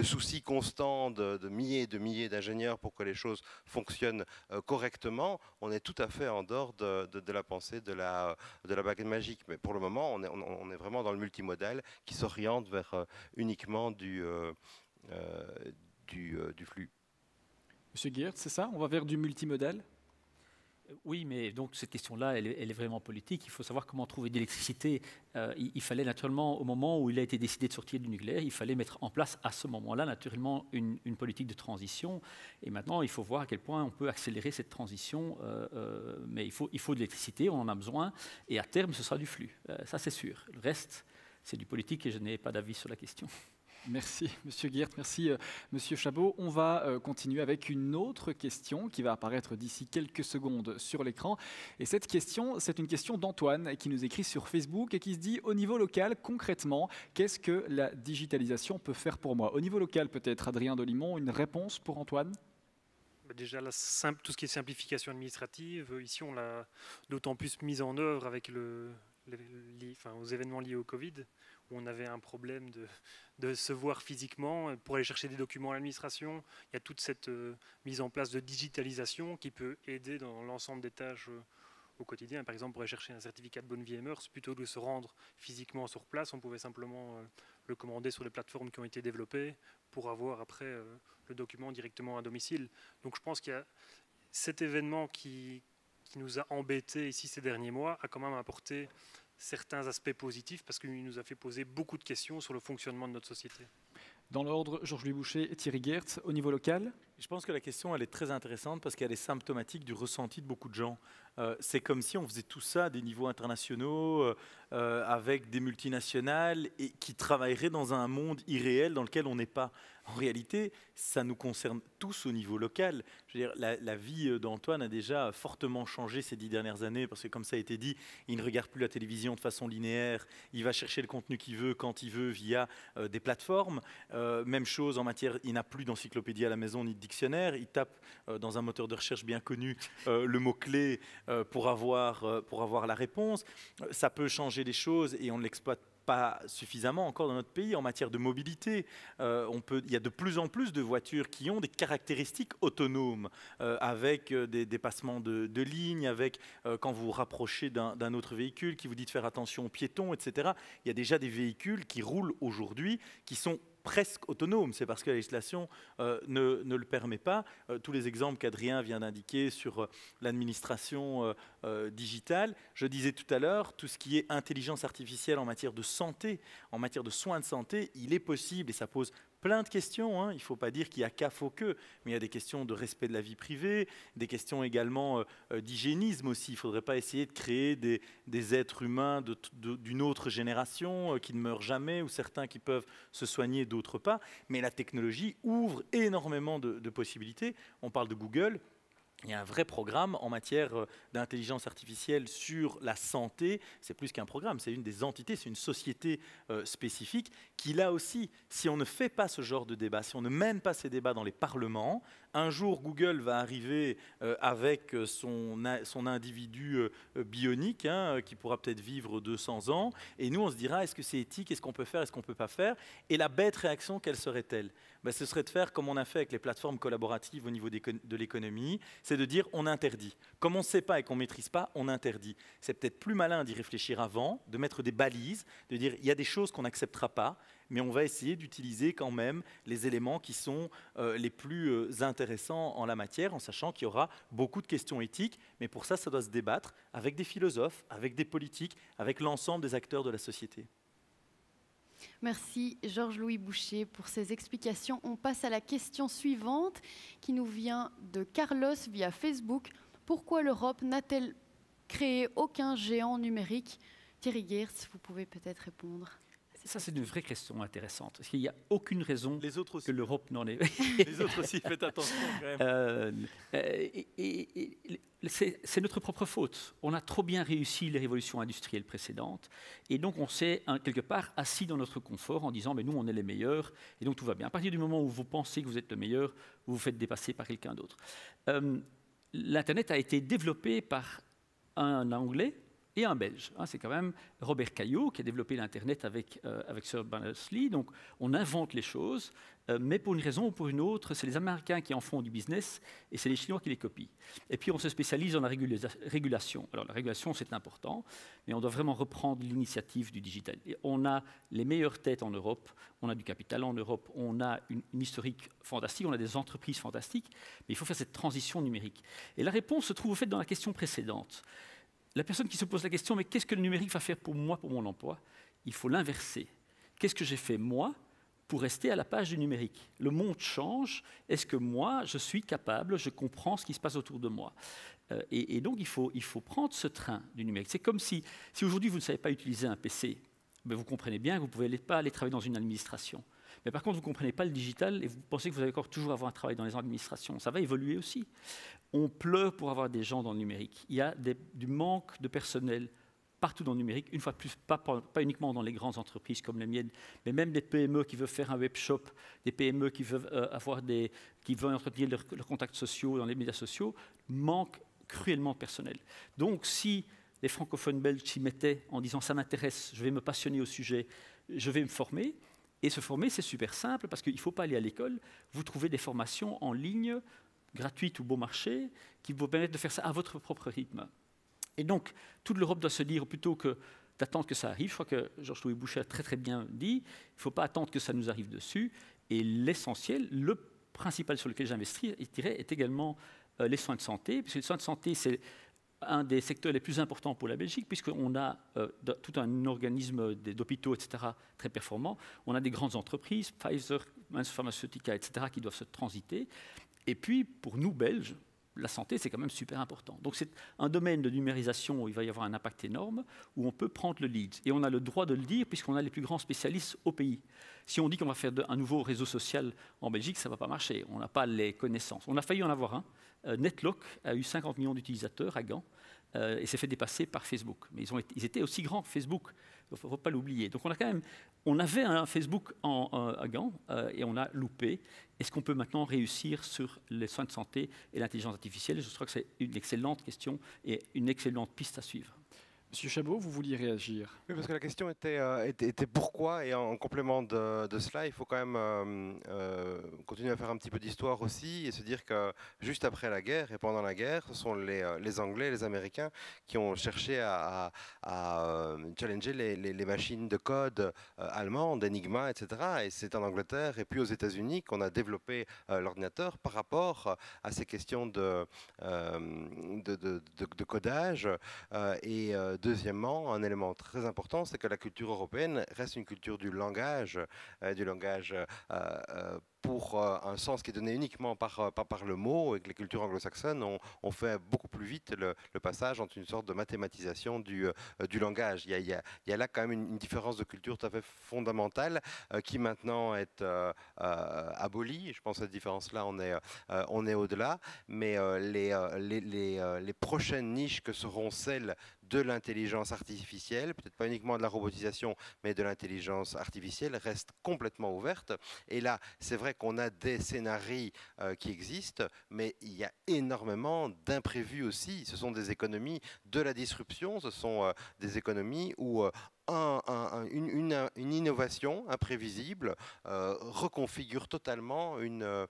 souci constant de milliers d'ingénieurs pour que les choses fonctionnent correctement, on est tout à fait en dehors de la pensée de la baguette magique. Mais pour le moment, on est vraiment dans le multimodal qui s'oriente vers uniquement du flux. Monsieur Geert, c'est ça? On va vers du multimodal? Oui, mais donc cette question-là, elle est vraiment politique. Il faut savoir comment trouver de l'électricité. Il fallait naturellement, au moment où il a été décidé de sortir du nucléaire, il fallait mettre en place à ce moment-là, naturellement, une politique de transition. Et maintenant, il faut voir à quel point on peut accélérer cette transition. Mais il faut de l'électricité, on en a besoin. Et à terme, ce sera du flux. Ça, c'est sûr. Le reste, c'est du politique et je n'ai pas d'avis sur la question. Merci, Monsieur Geert. Merci, Monsieur Chabot. On va continuer avec une autre question qui va apparaître d'ici quelques secondes sur l'écran. Et cette question, c'est une question d'Antoine qui nous écrit sur Facebook et qui se dit, au niveau local, concrètement, qu'est-ce que la digitalisation peut faire pour moi? Au niveau local, peut-être, Adrien Delimont, une réponse pour Antoine? Déjà, tout ce qui est simplification administrative, ici, on l'a d'autant plus mise en œuvre avec aux événements liés au Covid, où on avait un problème de se voir physiquement pour aller chercher des documents à l'administration. Il y a toute cette mise en place de digitalisation qui peut aider dans l'ensemble des tâches au quotidien. Par exemple, pour aller chercher un certificat de bonne vie et mœurs, plutôt que de se rendre physiquement sur place, on pouvait simplement le commander sur les plateformes qui ont été développées pour avoir après le document directement à domicile. Donc je pense qu'il y a cet événement qui nous a embêtés ici ces derniers mois a quand même apporté certains aspects positifs parce qu'il nous a fait poser beaucoup de questions sur le fonctionnement de notre société. Dans l'ordre, Georges-Louis Boucher et Thierry Geert, au niveau local? Je pense que la question elle est très intéressante parce qu'elle est symptomatique du ressenti de beaucoup de gens. C'est comme si on faisait tout ça à des niveaux internationaux, avec des multinationales et qui travailleraient dans un monde irréel dans lequel on n'est pas. En réalité, ça nous concerne tous au niveau local. Je veux dire, la vie d'Antoine a déjà fortement changé ces 10 dernières années parce que, comme ça a été dit, il ne regarde plus la télévision de façon linéaire. Il va chercher le contenu qu'il veut, quand il veut, via des plateformes. Même chose en matière, il n'a plus d'encyclopédie à la maison ni de dictionnaire. Il tape dans un moteur de recherche bien connu le mot-clé pour avoir la réponse. Ça peut changer les choses et on ne l'exploite pas suffisamment encore dans notre pays en matière de mobilité. Il y a de plus en plus de voitures qui ont des caractéristiques autonomes, avec des dépassements de lignes, avec quand vous vous rapprochez d'un autre véhicule qui vous dit de faire attention aux piétons, etc. Il y a déjà des véhicules qui roulent aujourd'hui qui sont presque autonome, c'est parce que la législation ne le permet pas. Tous les exemples qu'Adrien vient d'indiquer sur l'administration digitale, je disais tout à l'heure, tout ce qui est intelligence artificielle en matière de santé, en matière de soins de santé, il est possible, et ça pose plein de questions, hein. Il ne faut pas dire qu'il y a qu'à faut que, mais il y a des questions de respect de la vie privée, des questions également d'hygiénisme aussi. Il ne faudrait pas essayer de créer des êtres humains d'une autre génération qui ne meurent jamais, ou certains qui peuvent se soigner, d'autres pas. Mais la technologie ouvre énormément de possibilités. On parle de Google. Il y a un vrai programme en matière d'intelligence artificielle sur la santé. C'est plus qu'un programme, c'est une des entités, c'est une société spécifique qui, là aussi, si on ne fait pas ce genre de débat, si on ne mène pas ces débats dans les parlements, un jour, Google va arriver avec son individu bionique, qui pourra peut-être vivre 200 ans, et nous, on se dira, est-ce que c'est éthique, est-ce qu'on peut faire, est-ce qu'on ne peut pas faire? Et la bête réaction, quelle serait-elle? Ce serait de faire comme on a fait avec les plateformes collaboratives au niveau de l'économie, c'est de dire on interdit. Comme on ne sait pas et qu'on ne maîtrise pas, on interdit. C'est peut-être plus malin d'y réfléchir avant, de mettre des balises, de dire il y a des choses qu'on n'acceptera pas, mais on va essayer d'utiliser quand même les éléments qui sont les plus intéressants en la matière, en sachant qu'il y aura beaucoup de questions éthiques, mais pour ça, ça doit se débattre avec des philosophes, avec des politiques, avec l'ensemble des acteurs de la société. Merci Georges-Louis Boucher pour ces explications. On passe à la question suivante qui nous vient de Carlos via Facebook. Pourquoi l'Europe n'a-t-elle créé aucun géant numérique? Thierry Geerts, vous pouvez peut-être répondre. Ça, c'est une vraie question intéressante. Parce qu'il n'y a aucune raison que l'Europe n'en ait. Les autres aussi, faites attention quand même. C'est notre propre faute. On a trop bien réussi les révolutions industrielles précédentes. Et donc, on s'est, quelque part, assis dans notre confort en disant mais nous, on est les meilleurs. Et donc, tout va bien. À partir du moment où vous pensez que vous êtes le meilleur, vous vous faites dépasser par quelqu'un d'autre. L'Internet a été développé par un Anglais et un Belge. C'est quand même Robert Caillot qui a développé l'Internet avec Sir Berners-Lee. Donc, on invente les choses, mais pour une raison ou pour une autre, c'est les Américains qui en font du business et c'est les Chinois qui les copient. Et puis, on se spécialise dans la régulation. Alors, la régulation, c'est important, mais on doit vraiment reprendre l'initiative du digital. Et on a les meilleures têtes en Europe, on a du capital en Europe, on a une historique fantastique, on a des entreprises fantastiques, mais il faut faire cette transition numérique. Et la réponse se trouve au fait dans la question précédente. La personne qui se pose la question, mais qu'est-ce que le numérique va faire pour moi, pour mon emploi? Il faut l'inverser. Qu'est-ce que j'ai fait, moi, pour rester à la page du numérique? Le monde change. Est-ce que moi, je suis capable, je comprends ce qui se passe autour de moi? Et donc, il faut prendre ce train du numérique. C'est comme si aujourd'hui, vous ne savez pas utiliser un PC, mais vous comprenez bien que vous ne pouvez pas aller travailler dans une administration. Mais par contre, vous ne comprenez pas le digital et vous pensez que vous allez encore toujours avoir un travail dans les administrations. Ça va évoluer aussi. On pleure pour avoir des gens dans le numérique. Il y a du manque de personnel partout dans le numérique, une fois de plus, pas uniquement dans les grandes entreprises comme les miennes, mais même des PME qui veulent faire un web shop, des PME qui veulent, qui veulent entretenir leurs contacts sociaux dans les médias sociaux, manquent cruellement de personnel. Donc, si les francophones belges s'y mettaient en disant « ça m'intéresse, je vais me passionner au sujet, je vais me former », et se former, c'est super simple parce qu'il ne faut pas aller à l'école. Vous trouvez des formations en ligne, gratuites ou bon marché, qui vous permettent de faire ça à votre propre rythme. Et donc, toute l'Europe doit se dire, plutôt que d'attendre que ça arrive, je crois que Georges-Louis Boucher a très très bien dit, il ne faut pas attendre que ça nous arrive dessus. Et l'essentiel, le principal sur lequel j'investirais, est également les soins de santé, puisque les soins de santé, c'est un des secteurs les plus importants pour la Belgique, puisqu'on a tout un organisme d'hôpitaux, etc., très performant. On a des grandes entreprises, Pfizer, Pharmaceutica, etc., qui doivent se transiter. Et puis, pour nous, Belges, la santé, c'est quand même super important. Donc, c'est un domaine de numérisation où il va y avoir un impact énorme, où on peut prendre le lead. Et on a le droit de le dire, puisqu'on a les plus grands spécialistes au pays. Si on dit qu'on va faire un nouveau réseau social en Belgique, ça ne va pas marcher. On n'a pas les connaissances. On a failli en avoir un. Netlock a eu 50 millions d'utilisateurs à Gand et s'est fait dépasser par Facebook. Mais ils étaient aussi grands que Facebook, il ne faut pas l'oublier. Donc on avait un Facebook à Gand et on a loupé. Est-ce qu'on peut maintenant réussir sur les soins de santé et l'intelligence artificielle? Je crois que c'est une excellente question et une excellente piste à suivre. Monsieur Chabot, vous vouliez réagir? Oui, parce que la question était pourquoi, et en complément de cela, il faut quand même continuer à faire un petit peu d'histoire aussi, et se dire que juste après la guerre et pendant la guerre, ce sont les Anglais et les Américains qui ont cherché à challenger les machines de code allemandes, Enigma, etc. Et c'est en Angleterre et puis aux États-Unis qu'on a développé l'ordinateur par rapport à ces questions de codage et deuxièmement, un élément très important, c'est que la culture européenne reste une culture du langage pour un sens qui est donné uniquement par le mot, et que les cultures anglo-saxonnes ont fait beaucoup plus vite le passage entre une sorte de mathématisation du langage. Il y a là quand même une différence de culture tout à fait fondamentale qui maintenant est abolie. Je pense que cette différence-là, on est au-delà, mais les prochaines niches que seront celles de l'intelligence artificielle, peut-être pas uniquement de la robotisation, mais de l'intelligence artificielle, restent complètement ouvertes. Et là, c'est vrai vrai qu'on a des scénarios qui existent, mais il y a énormément d'imprévus aussi. Ce sont des économies de la disruption, ce sont des économies où une innovation imprévisible reconfigure totalement une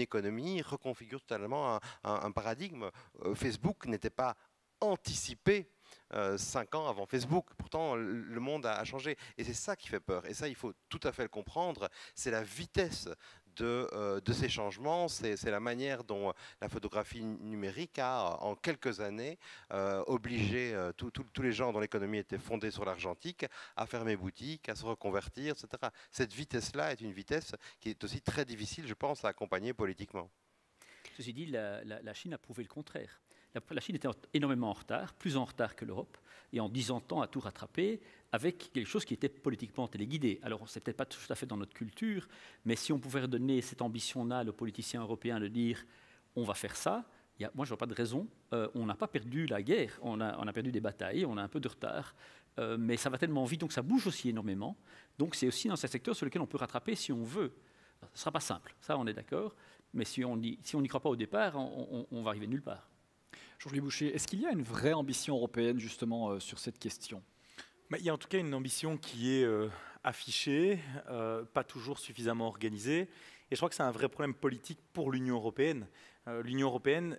économie, reconfigure totalement un paradigme. Facebook n'était pas anticipé 5 ans avant Facebook. Pourtant, le monde a changé. Et c'est ça qui fait peur. Et ça, il faut tout à fait le comprendre. C'est la vitesse de ces changements. C'est la manière dont la photographie numérique a, en quelques années, obligé tous les gens dont l'économie était fondée sur l'argentique à fermer boutique, à se reconvertir, etc. Cette vitesse-là est une vitesse qui est aussi très difficile, je pense, à accompagner politiquement. Ceci dit, la Chine a prouvé le contraire. La Chine était énormément en retard, plus en retard que l'Europe, et en 10 ans de temps a tout rattrapé avec quelque chose qui était politiquement téléguidé. Alors, c'est peut-être pas tout à fait dans notre culture, mais si on pouvait redonner cette ambition-là aux politiciens européens de dire on va faire ça, moi, je vois pas de raison. On n'a pas perdu la guerre, on a perdu des batailles, on a un peu de retard, mais ça va tellement vite, donc ça bouge aussi énormément. Donc, c'est aussi dans ce secteur sur lequel on peut rattraper si on veut. Ce ne sera pas simple, ça, on est d'accord, mais si on n'y croit pas au départ, on va arriver nulle part. Georges Boucher, est-ce qu'il y a une vraie ambition européenne justement sur cette question? Il y a en tout cas une ambition qui est affichée, pas toujours suffisamment organisée. Et je crois que c'est un vrai problème politique pour l'Union européenne. L'Union européenne,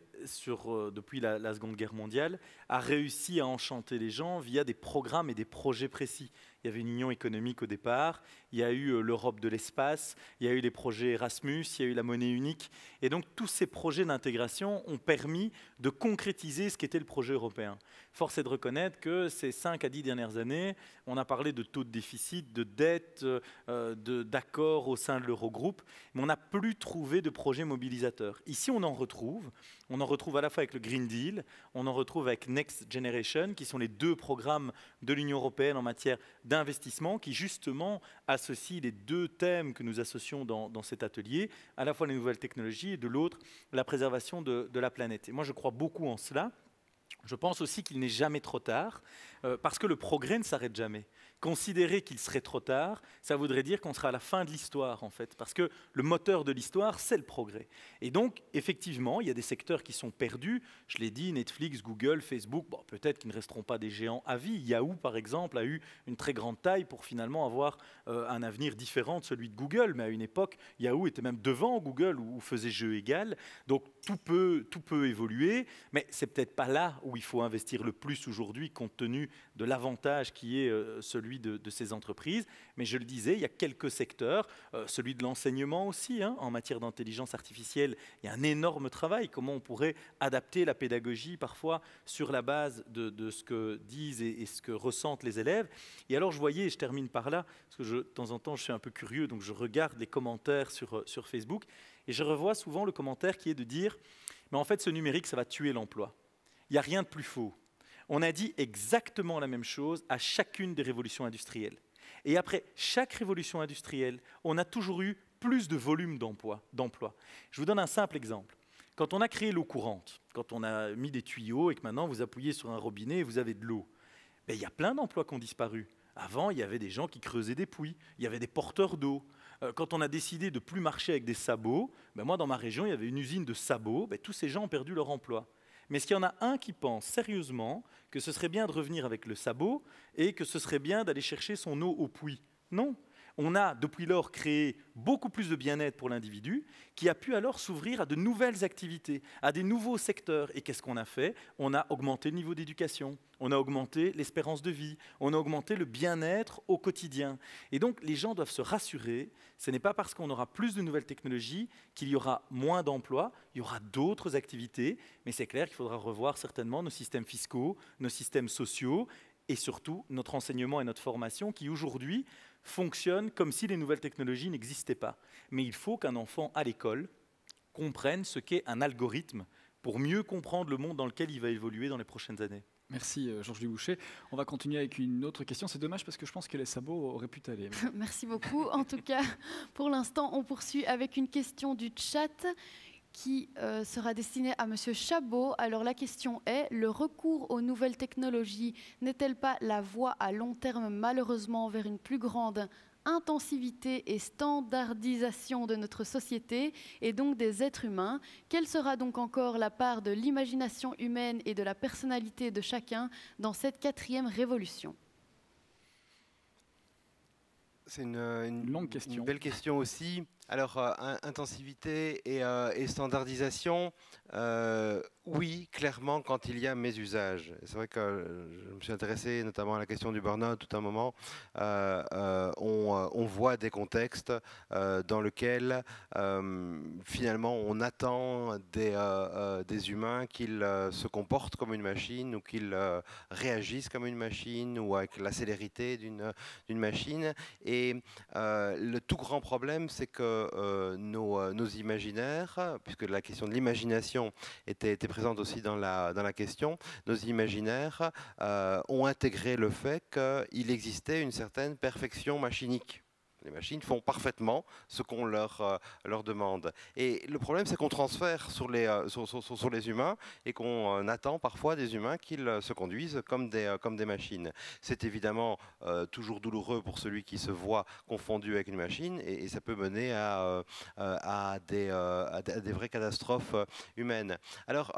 depuis la Seconde Guerre mondiale, a réussi à enchanter les gens via des programmes et des projets précis. Il y avait une union économique au départ, il y a eu l'Europe de l'espace, il y a eu les projets Erasmus, il y a eu la monnaie unique. Et donc tous ces projets d'intégration ont permis de concrétiser ce qu'était le projet européen. Force est de reconnaître que ces 5 à 10 dernières années, on a parlé de taux de déficit, de dette, d'accords au sein de l'Eurogroupe, mais on n'a plus trouvé de projet mobilisateur. Ici, on en retrouve à la fois avec le Green Deal, on en retrouve avec Next Generation, qui sont les 2 programmes de l'Union européenne en matière d'investissement, qui justement associent les 2 thèmes que nous associons dans cet atelier, à la fois les nouvelles technologies et de l'autre, la préservation de la planète. Et moi, je crois beaucoup en cela. Je pense aussi qu'il n'est jamais trop tard, parce que le progrès ne s'arrête jamais. Considérer qu'il serait trop tard, ça voudrait dire qu'on sera à la fin de l'histoire, en fait, parce que le moteur de l'histoire, c'est le progrès. Et donc, effectivement, il y a des secteurs qui sont perdus. Je l'ai dit, Netflix, Google, Facebook, bon, peut-être qu'ils ne resteront pas des géants à vie. Yahoo, par exemple, a eu une très grande taille pour finalement avoir un avenir différent de celui de Google. Mais à une époque, Yahoo était même devant Google ou faisait jeu égal. Donc, tout peut évoluer, mais c'est peut-être pas là où il faut investir le plus aujourd'hui, compte tenu de l'avantage qui est celui de ces entreprises. Mais je le disais, il y a quelques secteurs, celui de l'enseignement aussi, en matière d'intelligence artificielle, il y a un énorme travail. Comment on pourrait adapter la pédagogie parfois sur la base de ce que disent et ce que ressentent les élèves. Et alors je voyais, et je termine par là, parce que de temps en temps je suis un peu curieux, donc je regarde les commentaires sur Facebook, et je revois souvent le commentaire qui est de dire « mais en fait ce numérique, ça va tuer l'emploi ». Il n'y a rien de plus faux. On a dit exactement la même chose à chacune des révolutions industrielles. Et après chaque révolution industrielle, on a toujours eu plus de volume d'emploi. Je vous donne un simple exemple. Quand on a créé l'eau courante, quand on a mis des tuyaux et que maintenant vous appuyez sur un robinet et vous avez de l'eau, il y a plein d'emplois qui ont disparu. Avant, il y avait des gens qui creusaient des puits, il y avait des porteurs d'eau. Quand on a décidé de ne plus marcher avec des sabots, moi dans ma région, il y avait une usine de sabots, tous ces gens ont perdu leur emploi. Mais est-ce qu'il y en a un qui pense sérieusement que ce serait bien de revenir avec le sabot et que ce serait bien d'aller chercher son eau au puits? Non. On a depuis lors créé beaucoup plus de bien-être pour l'individu qui a pu alors s'ouvrir à de nouvelles activités, à des nouveaux secteurs. Et qu'est-ce qu'on a fait? On a augmenté le niveau d'éducation, on a augmenté l'espérance de vie, on a augmenté le bien-être au quotidien. Et donc les gens doivent se rassurer, ce n'est pas parce qu'on aura plus de nouvelles technologies qu'il y aura moins d'emplois, il y aura d'autres activités, mais c'est clair qu'il faudra revoir certainement nos systèmes fiscaux, nos systèmes sociaux, et surtout notre enseignement et notre formation qui aujourd'hui fonctionnent comme si les nouvelles technologies n'existaient pas. Mais il faut qu'un enfant à l'école comprenne ce qu'est un algorithme pour mieux comprendre le monde dans lequel il va évoluer dans les prochaines années. Merci Georges Boucher. On va continuer avec une autre question. C'est dommage parce que je pense que les sabots auraient pu t'aller. Merci beaucoup. En tout cas, pour l'instant, on poursuit avec une question du chat. qui sera destiné à Monsieur Chabot. Alors la question est, le recours aux nouvelles technologies n'est-elle pas la voie à long terme malheureusement vers une plus grande intensivité et standardisation de notre société et donc des êtres humains? Quelle sera donc encore la part de l'imagination humaine et de la personnalité de chacun dans cette 4e révolution? C'est une longue question. Une belle question aussi. Alors, intensivité et standardisation, oui, clairement, quand il y a mes usages. C'est vrai que je me suis intéressé notamment à la question du burn-out tout un moment. On voit des contextes dans lesquels, finalement, on attend des humains qu'ils se comportent comme une machine ou qu'ils réagissent comme une machine ou avec la célérité d'une machine. Et le tout grand problème, c'est que nos imaginaires, puisque la question de l'imagination était présente aussi dans la question, nos imaginaires ont intégré le fait qu'il existait une certaine perfection machinique. Les machines font parfaitement ce qu'on leur demande. Et le problème, c'est qu'on transfère sur les humains et qu'on attend parfois des humains qu'ils se conduisent comme des machines. C'est évidemment toujours douloureux pour celui qui se voit confondu avec une machine et ça peut mener à des vraies catastrophes humaines. Alors,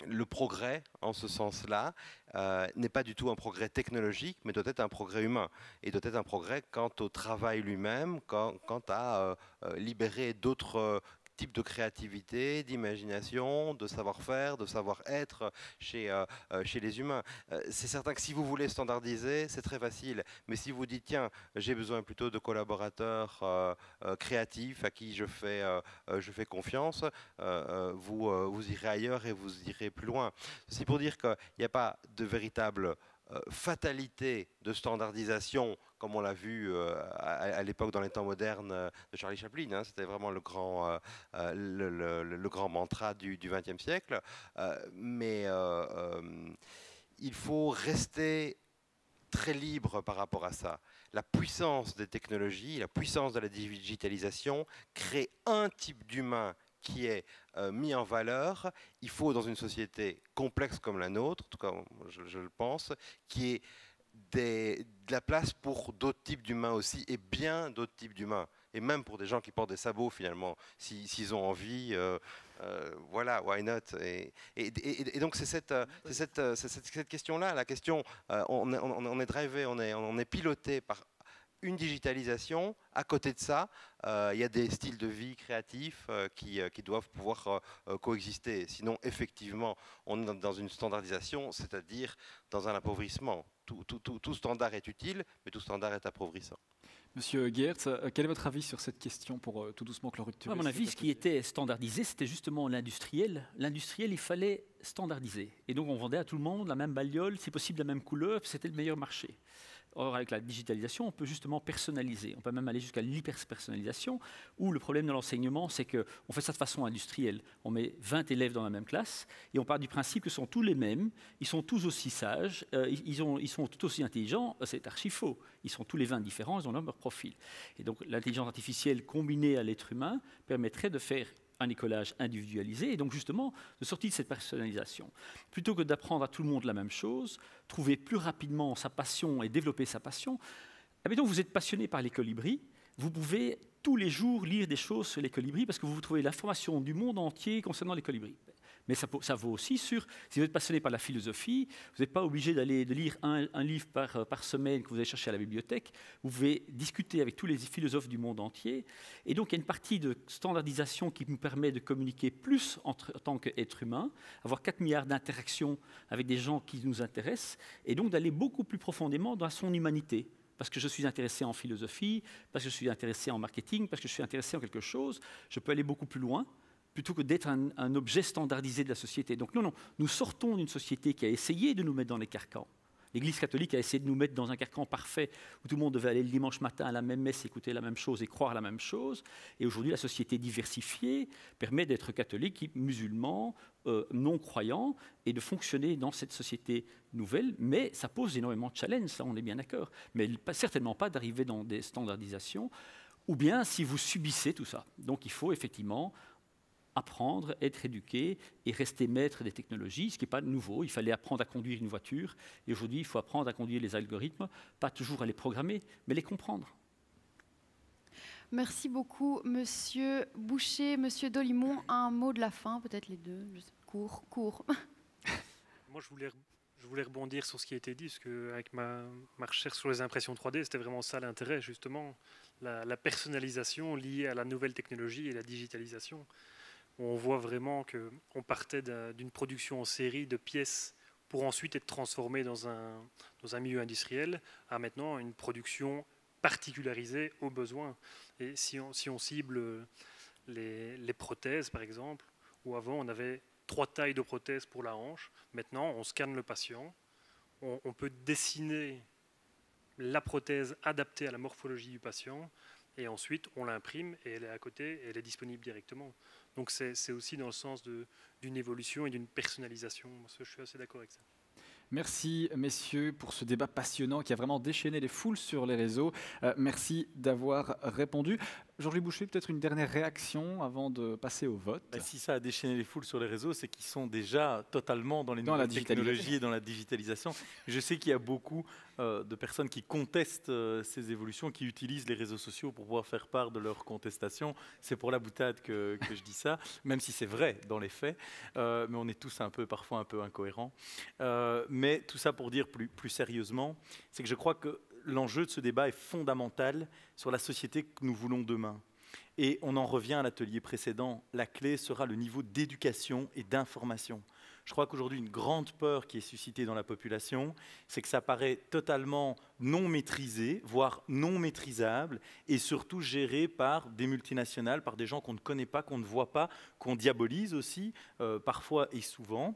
le progrès, en ce sens-là, n'est pas du tout un progrès technologique, mais doit être un progrès humain. Et doit être un progrès quant au travail lui-même, quant à libérer d'autres types de créativité, d'imagination, de savoir-faire, de savoir-être chez les humains. C'est certain que si vous voulez standardiser, c'est très facile. Mais si vous dites, tiens, j'ai besoin plutôt de collaborateurs créatifs à qui je fais confiance, vous irez ailleurs et vous irez plus loin. C'est pour dire qu'il n'y a pas de véritable fatalité de standardisation, comme on l'a vu à l'époque dans les temps modernes de Charlie Chaplin. Hein, c'était vraiment le grand mantra du XXe siècle. Mais il faut rester très libre par rapport à ça. La puissance des technologies, la puissance de la digitalisation crée un type d'humain qui est mis en valeur. Il faut, dans une société complexe comme la nôtre, en tout cas je le pense, qui est de la place pour d'autres types d'humains aussi, et bien d'autres types d'humains. Et même pour des gens qui portent des sabots, finalement, s'ils ont envie, voilà, why not. Et donc c'est cette question-là, la question, on est drivé, on est piloté par une digitalisation. À côté de ça, il y a des styles de vie créatifs qui doivent pouvoir coexister. Sinon, effectivement, on est dans une standardisation, c'est-à-dire dans un appauvrissement. Tout standard est utile, mais tout standard est appauvrissant. Monsieur Geertz, quel est votre avis sur cette question pour tout doucement clôturer? À mon avis, ce qui était standardisé, c'était justement l'industriel. L'industriel, il fallait standardiser. Et donc, on vendait à tout le monde la même bagnole, si possible la même couleur, puis c'était le meilleur marché. Or, avec la digitalisation, on peut justement personnaliser. On peut même aller jusqu'à l'hyper-personnalisation, où le problème de l'enseignement, c'est qu'on fait ça de façon industrielle. On met 20 élèves dans la même classe, et on part du principe que ce sont tous les mêmes, ils sont tous aussi sages, ils sont tous aussi intelligents. C'est archi faux. Ils sont tous les 20 différents, ils ont leur profil. Et donc, l'intelligence artificielle combinée à l'être humain permettrait de faire un écolage individualisé et donc justement de sortir de cette personnalisation. Plutôt que d'apprendre à tout le monde la même chose, trouver plus rapidement sa passion et développer sa passion, donc vous êtes passionné par les colibris, vous pouvez tous les jours lire des choses sur les colibris parce que vous trouvez l'information du monde entier concernant les colibris. Mais ça vaut aussi sur, si vous êtes passionné par la philosophie, vous n'êtes pas obligé de lire un livre par semaine que vous allez chercher à la bibliothèque. Vous pouvez discuter avec tous les philosophes du monde entier. Et donc, il y a une partie de standardisation qui nous permet de communiquer plus en tant qu'être humain, avoir 4 milliards d'interactions avec des gens qui nous intéressent, et donc d'aller beaucoup plus profondément dans son humanité. Parce que je suis intéressé en philosophie, parce que je suis intéressé en marketing, parce que je suis intéressé en quelque chose, je peux aller beaucoup plus loin, plutôt que d'être un objet standardisé de la société. Donc non, nous sortons d'une société qui a essayé de nous mettre dans les carcans. L'Église catholique a essayé de nous mettre dans un carcan parfait où tout le monde devait aller le dimanche matin à la même messe, écouter la même chose et croire la même chose. Et aujourd'hui, la société diversifiée permet d'être catholique, musulman, non-croyant et de fonctionner dans cette société nouvelle. Mais ça pose énormément de challenges, ça on est bien d'accord. Mais certainement pas d'arriver dans des standardisations ou bien si vous subissez tout ça. Donc il faut effectivement apprendre, être éduqué et rester maître des technologies, ce qui n'est pas nouveau. Il fallait apprendre à conduire une voiture, et aujourd'hui, il faut apprendre à conduire les algorithmes, pas toujours à les programmer, mais les comprendre. Merci beaucoup, Monsieur Boucher. Monsieur Dolimon, un mot de la fin, peut-être les deux. Court. Moi, je voulais rebondir sur ce qui a été dit, parce qu'avec ma recherche sur les impressions 3D, c'était vraiment ça l'intérêt, justement, la personnalisation liée à la nouvelle technologie et la digitalisation. On voit vraiment qu'on partait d'une production en série de pièces pour ensuite être transformées dans un milieu industriel à maintenant une production particularisée aux besoins. Et si on cible les prothèses, par exemple, où avant on avait 3 tailles de prothèses pour la hanche, maintenant on scanne le patient, on peut dessiner la prothèse adaptée à la morphologie du patient, et ensuite on l'imprime et elle est à côté et elle est disponible directement. Donc c'est aussi dans le sens d'une évolution et d'une personnalisation. Je suis assez d'accord avec ça. Merci messieurs pour ce débat passionnant qui a vraiment déchaîné les foules sur les réseaux. Merci d'avoir répondu. Georges Boucher, peut-être une dernière réaction avant de passer au vote. Si ça a déchaîné les foules sur les réseaux, c'est qu'ils sont déjà totalement dans les nouvelles technologies et dans la digitalisation. Je sais qu'il y a beaucoup de personnes qui contestent ces évolutions, qui utilisent les réseaux sociaux pour pouvoir faire part de leur contestation. C'est pour la boutade que je dis ça, même si c'est vrai dans les faits. Mais on est tous parfois un peu incohérents. Mais tout ça pour dire plus sérieusement, c'est que je crois que l'enjeu de ce débat est fondamental sur la société que nous voulons demain. Et on en revient à l'atelier précédent, la clé sera le niveau d'éducation et d'information. Je crois qu'aujourd'hui, une grande peur qui est suscitée dans la population, c'est que ça paraît totalement non maîtrisé, voire non maîtrisable, et surtout géré par des multinationales, par des gens qu'on ne connaît pas, qu'on ne voit pas, qu'on diabolise aussi, parfois et souvent.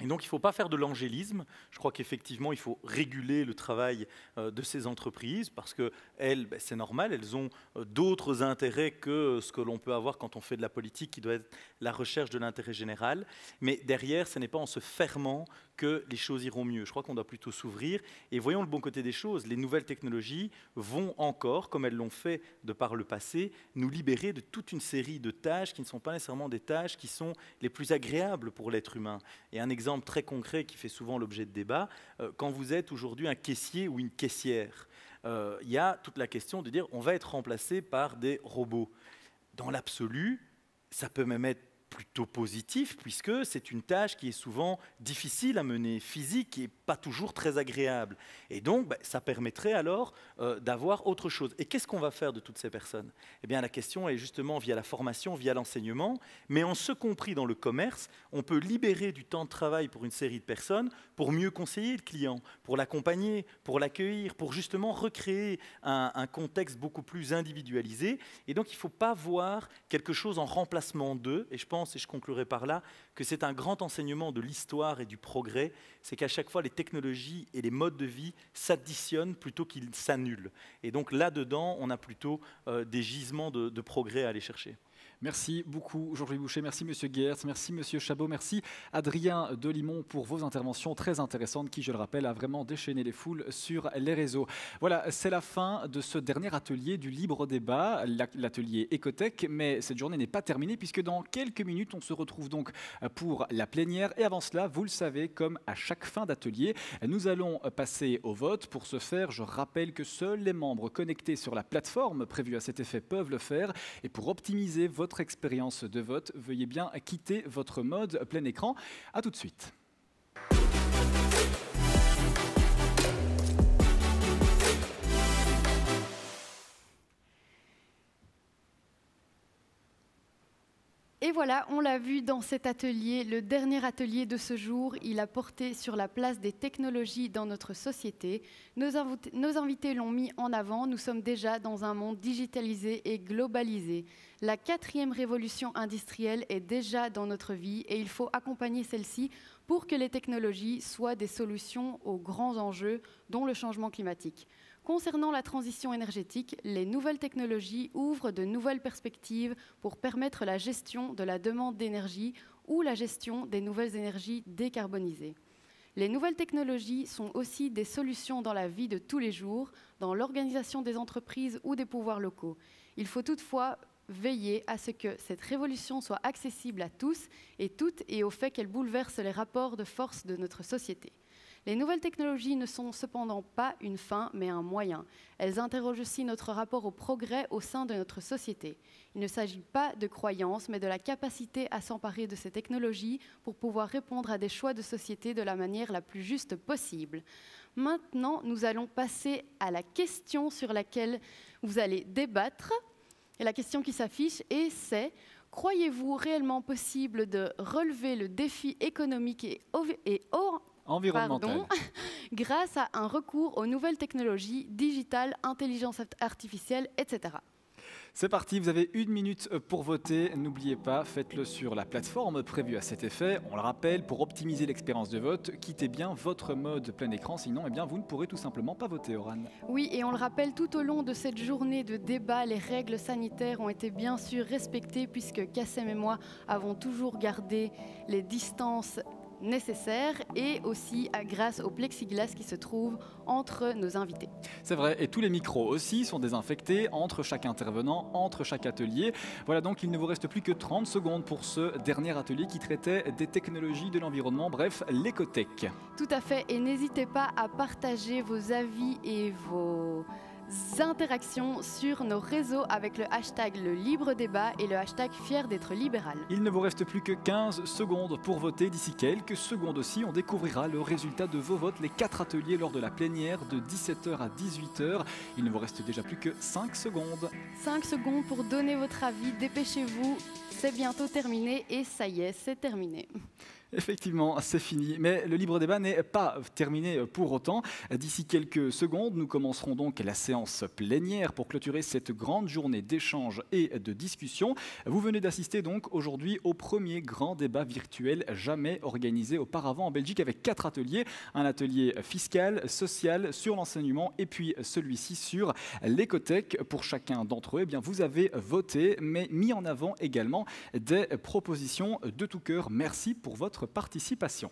Et donc, il ne faut pas faire de l'angélisme. Je crois qu'effectivement, il faut réguler le travail de ces entreprises parce qu'elles, c'est normal, elles ont d'autres intérêts que ce que l'on peut avoir quand on fait de la politique, qui doit être la recherche de l'intérêt général. Mais derrière, ce n'est pas en se fermant que les choses iront mieux. Je crois qu'on doit plutôt s'ouvrir. Et voyons le bon côté des choses. Les nouvelles technologies vont encore, comme elles l'ont fait de par le passé, nous libérer de toute une série de tâches qui ne sont pas nécessairement des tâches qui sont les plus agréables pour l'être humain. Et un exemple très concret qui fait souvent l'objet de débat, quand vous êtes aujourd'hui un caissier ou une caissière, il y a toute la question de dire on va être remplacé par des robots. Dans l'absolu, ça peut même être plutôt positif puisque c'est une tâche qui est souvent difficile à mener, physique et pas toujours très agréable. Et donc, ça permettrait alors d'avoir autre chose. Et qu'est-ce qu'on va faire de toutes ces personnes? Eh bien, la question est justement via la formation, via l'enseignement, mais en ce compris dans le commerce, on peut libérer du temps de travail pour une série de personnes pour mieux conseiller le client, pour l'accompagner, pour l'accueillir, pour justement recréer un contexte beaucoup plus individualisé. Et donc, il ne faut pas voir quelque chose en remplacement d'eux. Et je pense, et je conclurai par là, que c'est un grand enseignement de l'histoire et du progrès, c'est qu'à chaque fois les technologies et les modes de vie s'additionnent plutôt qu'ils s'annulent. Et donc là-dedans, on a plutôt des gisements de progrès à aller chercher. Merci beaucoup Georges Boucher, merci Monsieur Geertz, merci Monsieur Chabot, merci Adrien Dolimon pour vos interventions très intéressantes qui, je le rappelle, a vraiment déchaîné les foules sur les réseaux. Voilà, c'est la fin de ce dernier atelier du libre débat, l'atelier Ecotech, mais cette journée n'est pas terminée puisque dans quelques minutes, on se retrouve donc pour la plénière. Et avant cela, vous le savez, comme à chaque fin d'atelier, nous allons passer au vote. Pour ce faire, je rappelle que seuls les membres connectés sur la plateforme prévue à cet effet peuvent le faire. Et pour optimiser votre expérience de vote, veuillez bien quitter votre mode plein écran. À tout de suite. Et voilà, on l'a vu dans cet atelier, le dernier atelier de ce jour, il a porté sur la place des technologies dans notre société. Nos invités l'ont mis en avant, nous sommes déjà dans un monde digitalisé et globalisé. La 4e révolution industrielle est déjà dans notre vie et il faut accompagner celle-ci pour que les technologies soient des solutions aux grands enjeux, dont le changement climatique. Concernant la transition énergétique, les nouvelles technologies ouvrent de nouvelles perspectives pour permettre la gestion de la demande d'énergie ou la gestion des nouvelles énergies décarbonisées. Les nouvelles technologies sont aussi des solutions dans la vie de tous les jours, dans l'organisation des entreprises ou des pouvoirs locaux. Il faut toutefois veiller à ce que cette révolution soit accessible à tous et toutes et au fait qu'elle bouleverse les rapports de force de notre société. Les nouvelles technologies ne sont cependant pas une fin, mais un moyen. Elles interrogent aussi notre rapport au progrès au sein de notre société. Il ne s'agit pas de croyance, mais de la capacité à s'emparer de ces technologies pour pouvoir répondre à des choix de société de la manière la plus juste possible. Maintenant, nous allons passer à la question sur laquelle vous allez débattre. Et la question qui s'affiche c'est: croyez-vous réellement possible de relever le défi économique et environnemental grâce à un recours aux nouvelles technologies digitales, intelligence artificielle, etc. C'est parti, vous avez 1 minute pour voter. N'oubliez pas, faites-le sur la plateforme prévue à cet effet. On le rappelle, pour optimiser l'expérience de vote, quittez bien votre mode plein écran, sinon vous ne pourrez tout simplement pas voter, Oran. Oui, et on le rappelle, tout au long de cette journée de débat, les règles sanitaires ont été bien sûr respectées puisque Kassem et moi avons toujours gardé les distances nécessaires et aussi grâce au plexiglas qui se trouve entre nos invités. C'est vrai, et tous les micros aussi sont désinfectés entre chaque intervenant, entre chaque atelier. Voilà, donc il ne vous reste plus que 30 secondes pour ce dernier atelier qui traitait des technologies de l'environnement, bref, l'écotech. Tout à fait, et n'hésitez pas à partager vos avis et vos interactions sur nos réseaux avec le hashtag le libre débat et le hashtag fier d'être libéral. Il ne vous reste plus que 15 secondes pour voter. D'ici quelques secondes aussi, on découvrira le résultat de vos votes, les 4 ateliers lors de la plénière de 17h à 18h. Il ne vous reste déjà plus que 5 secondes. 5 secondes pour donner votre avis, dépêchez-vous, c'est bientôt terminé et ça y est, c'est terminé. Effectivement, c'est fini. Mais le libre débat n'est pas terminé pour autant. D'ici quelques secondes, nous commencerons donc la séance plénière pour clôturer cette grande journée d'échange et de discussion. Vous venez d'assister donc aujourd'hui au premier grand débat virtuel jamais organisé auparavant en Belgique avec 4 ateliers. Un atelier fiscal, social, sur l'enseignement et puis celui-ci sur l'écotech. Pour chacun d'entre eux, vous avez voté, mais mis en avant également des propositions de tout cœur. Merci pour votre participation.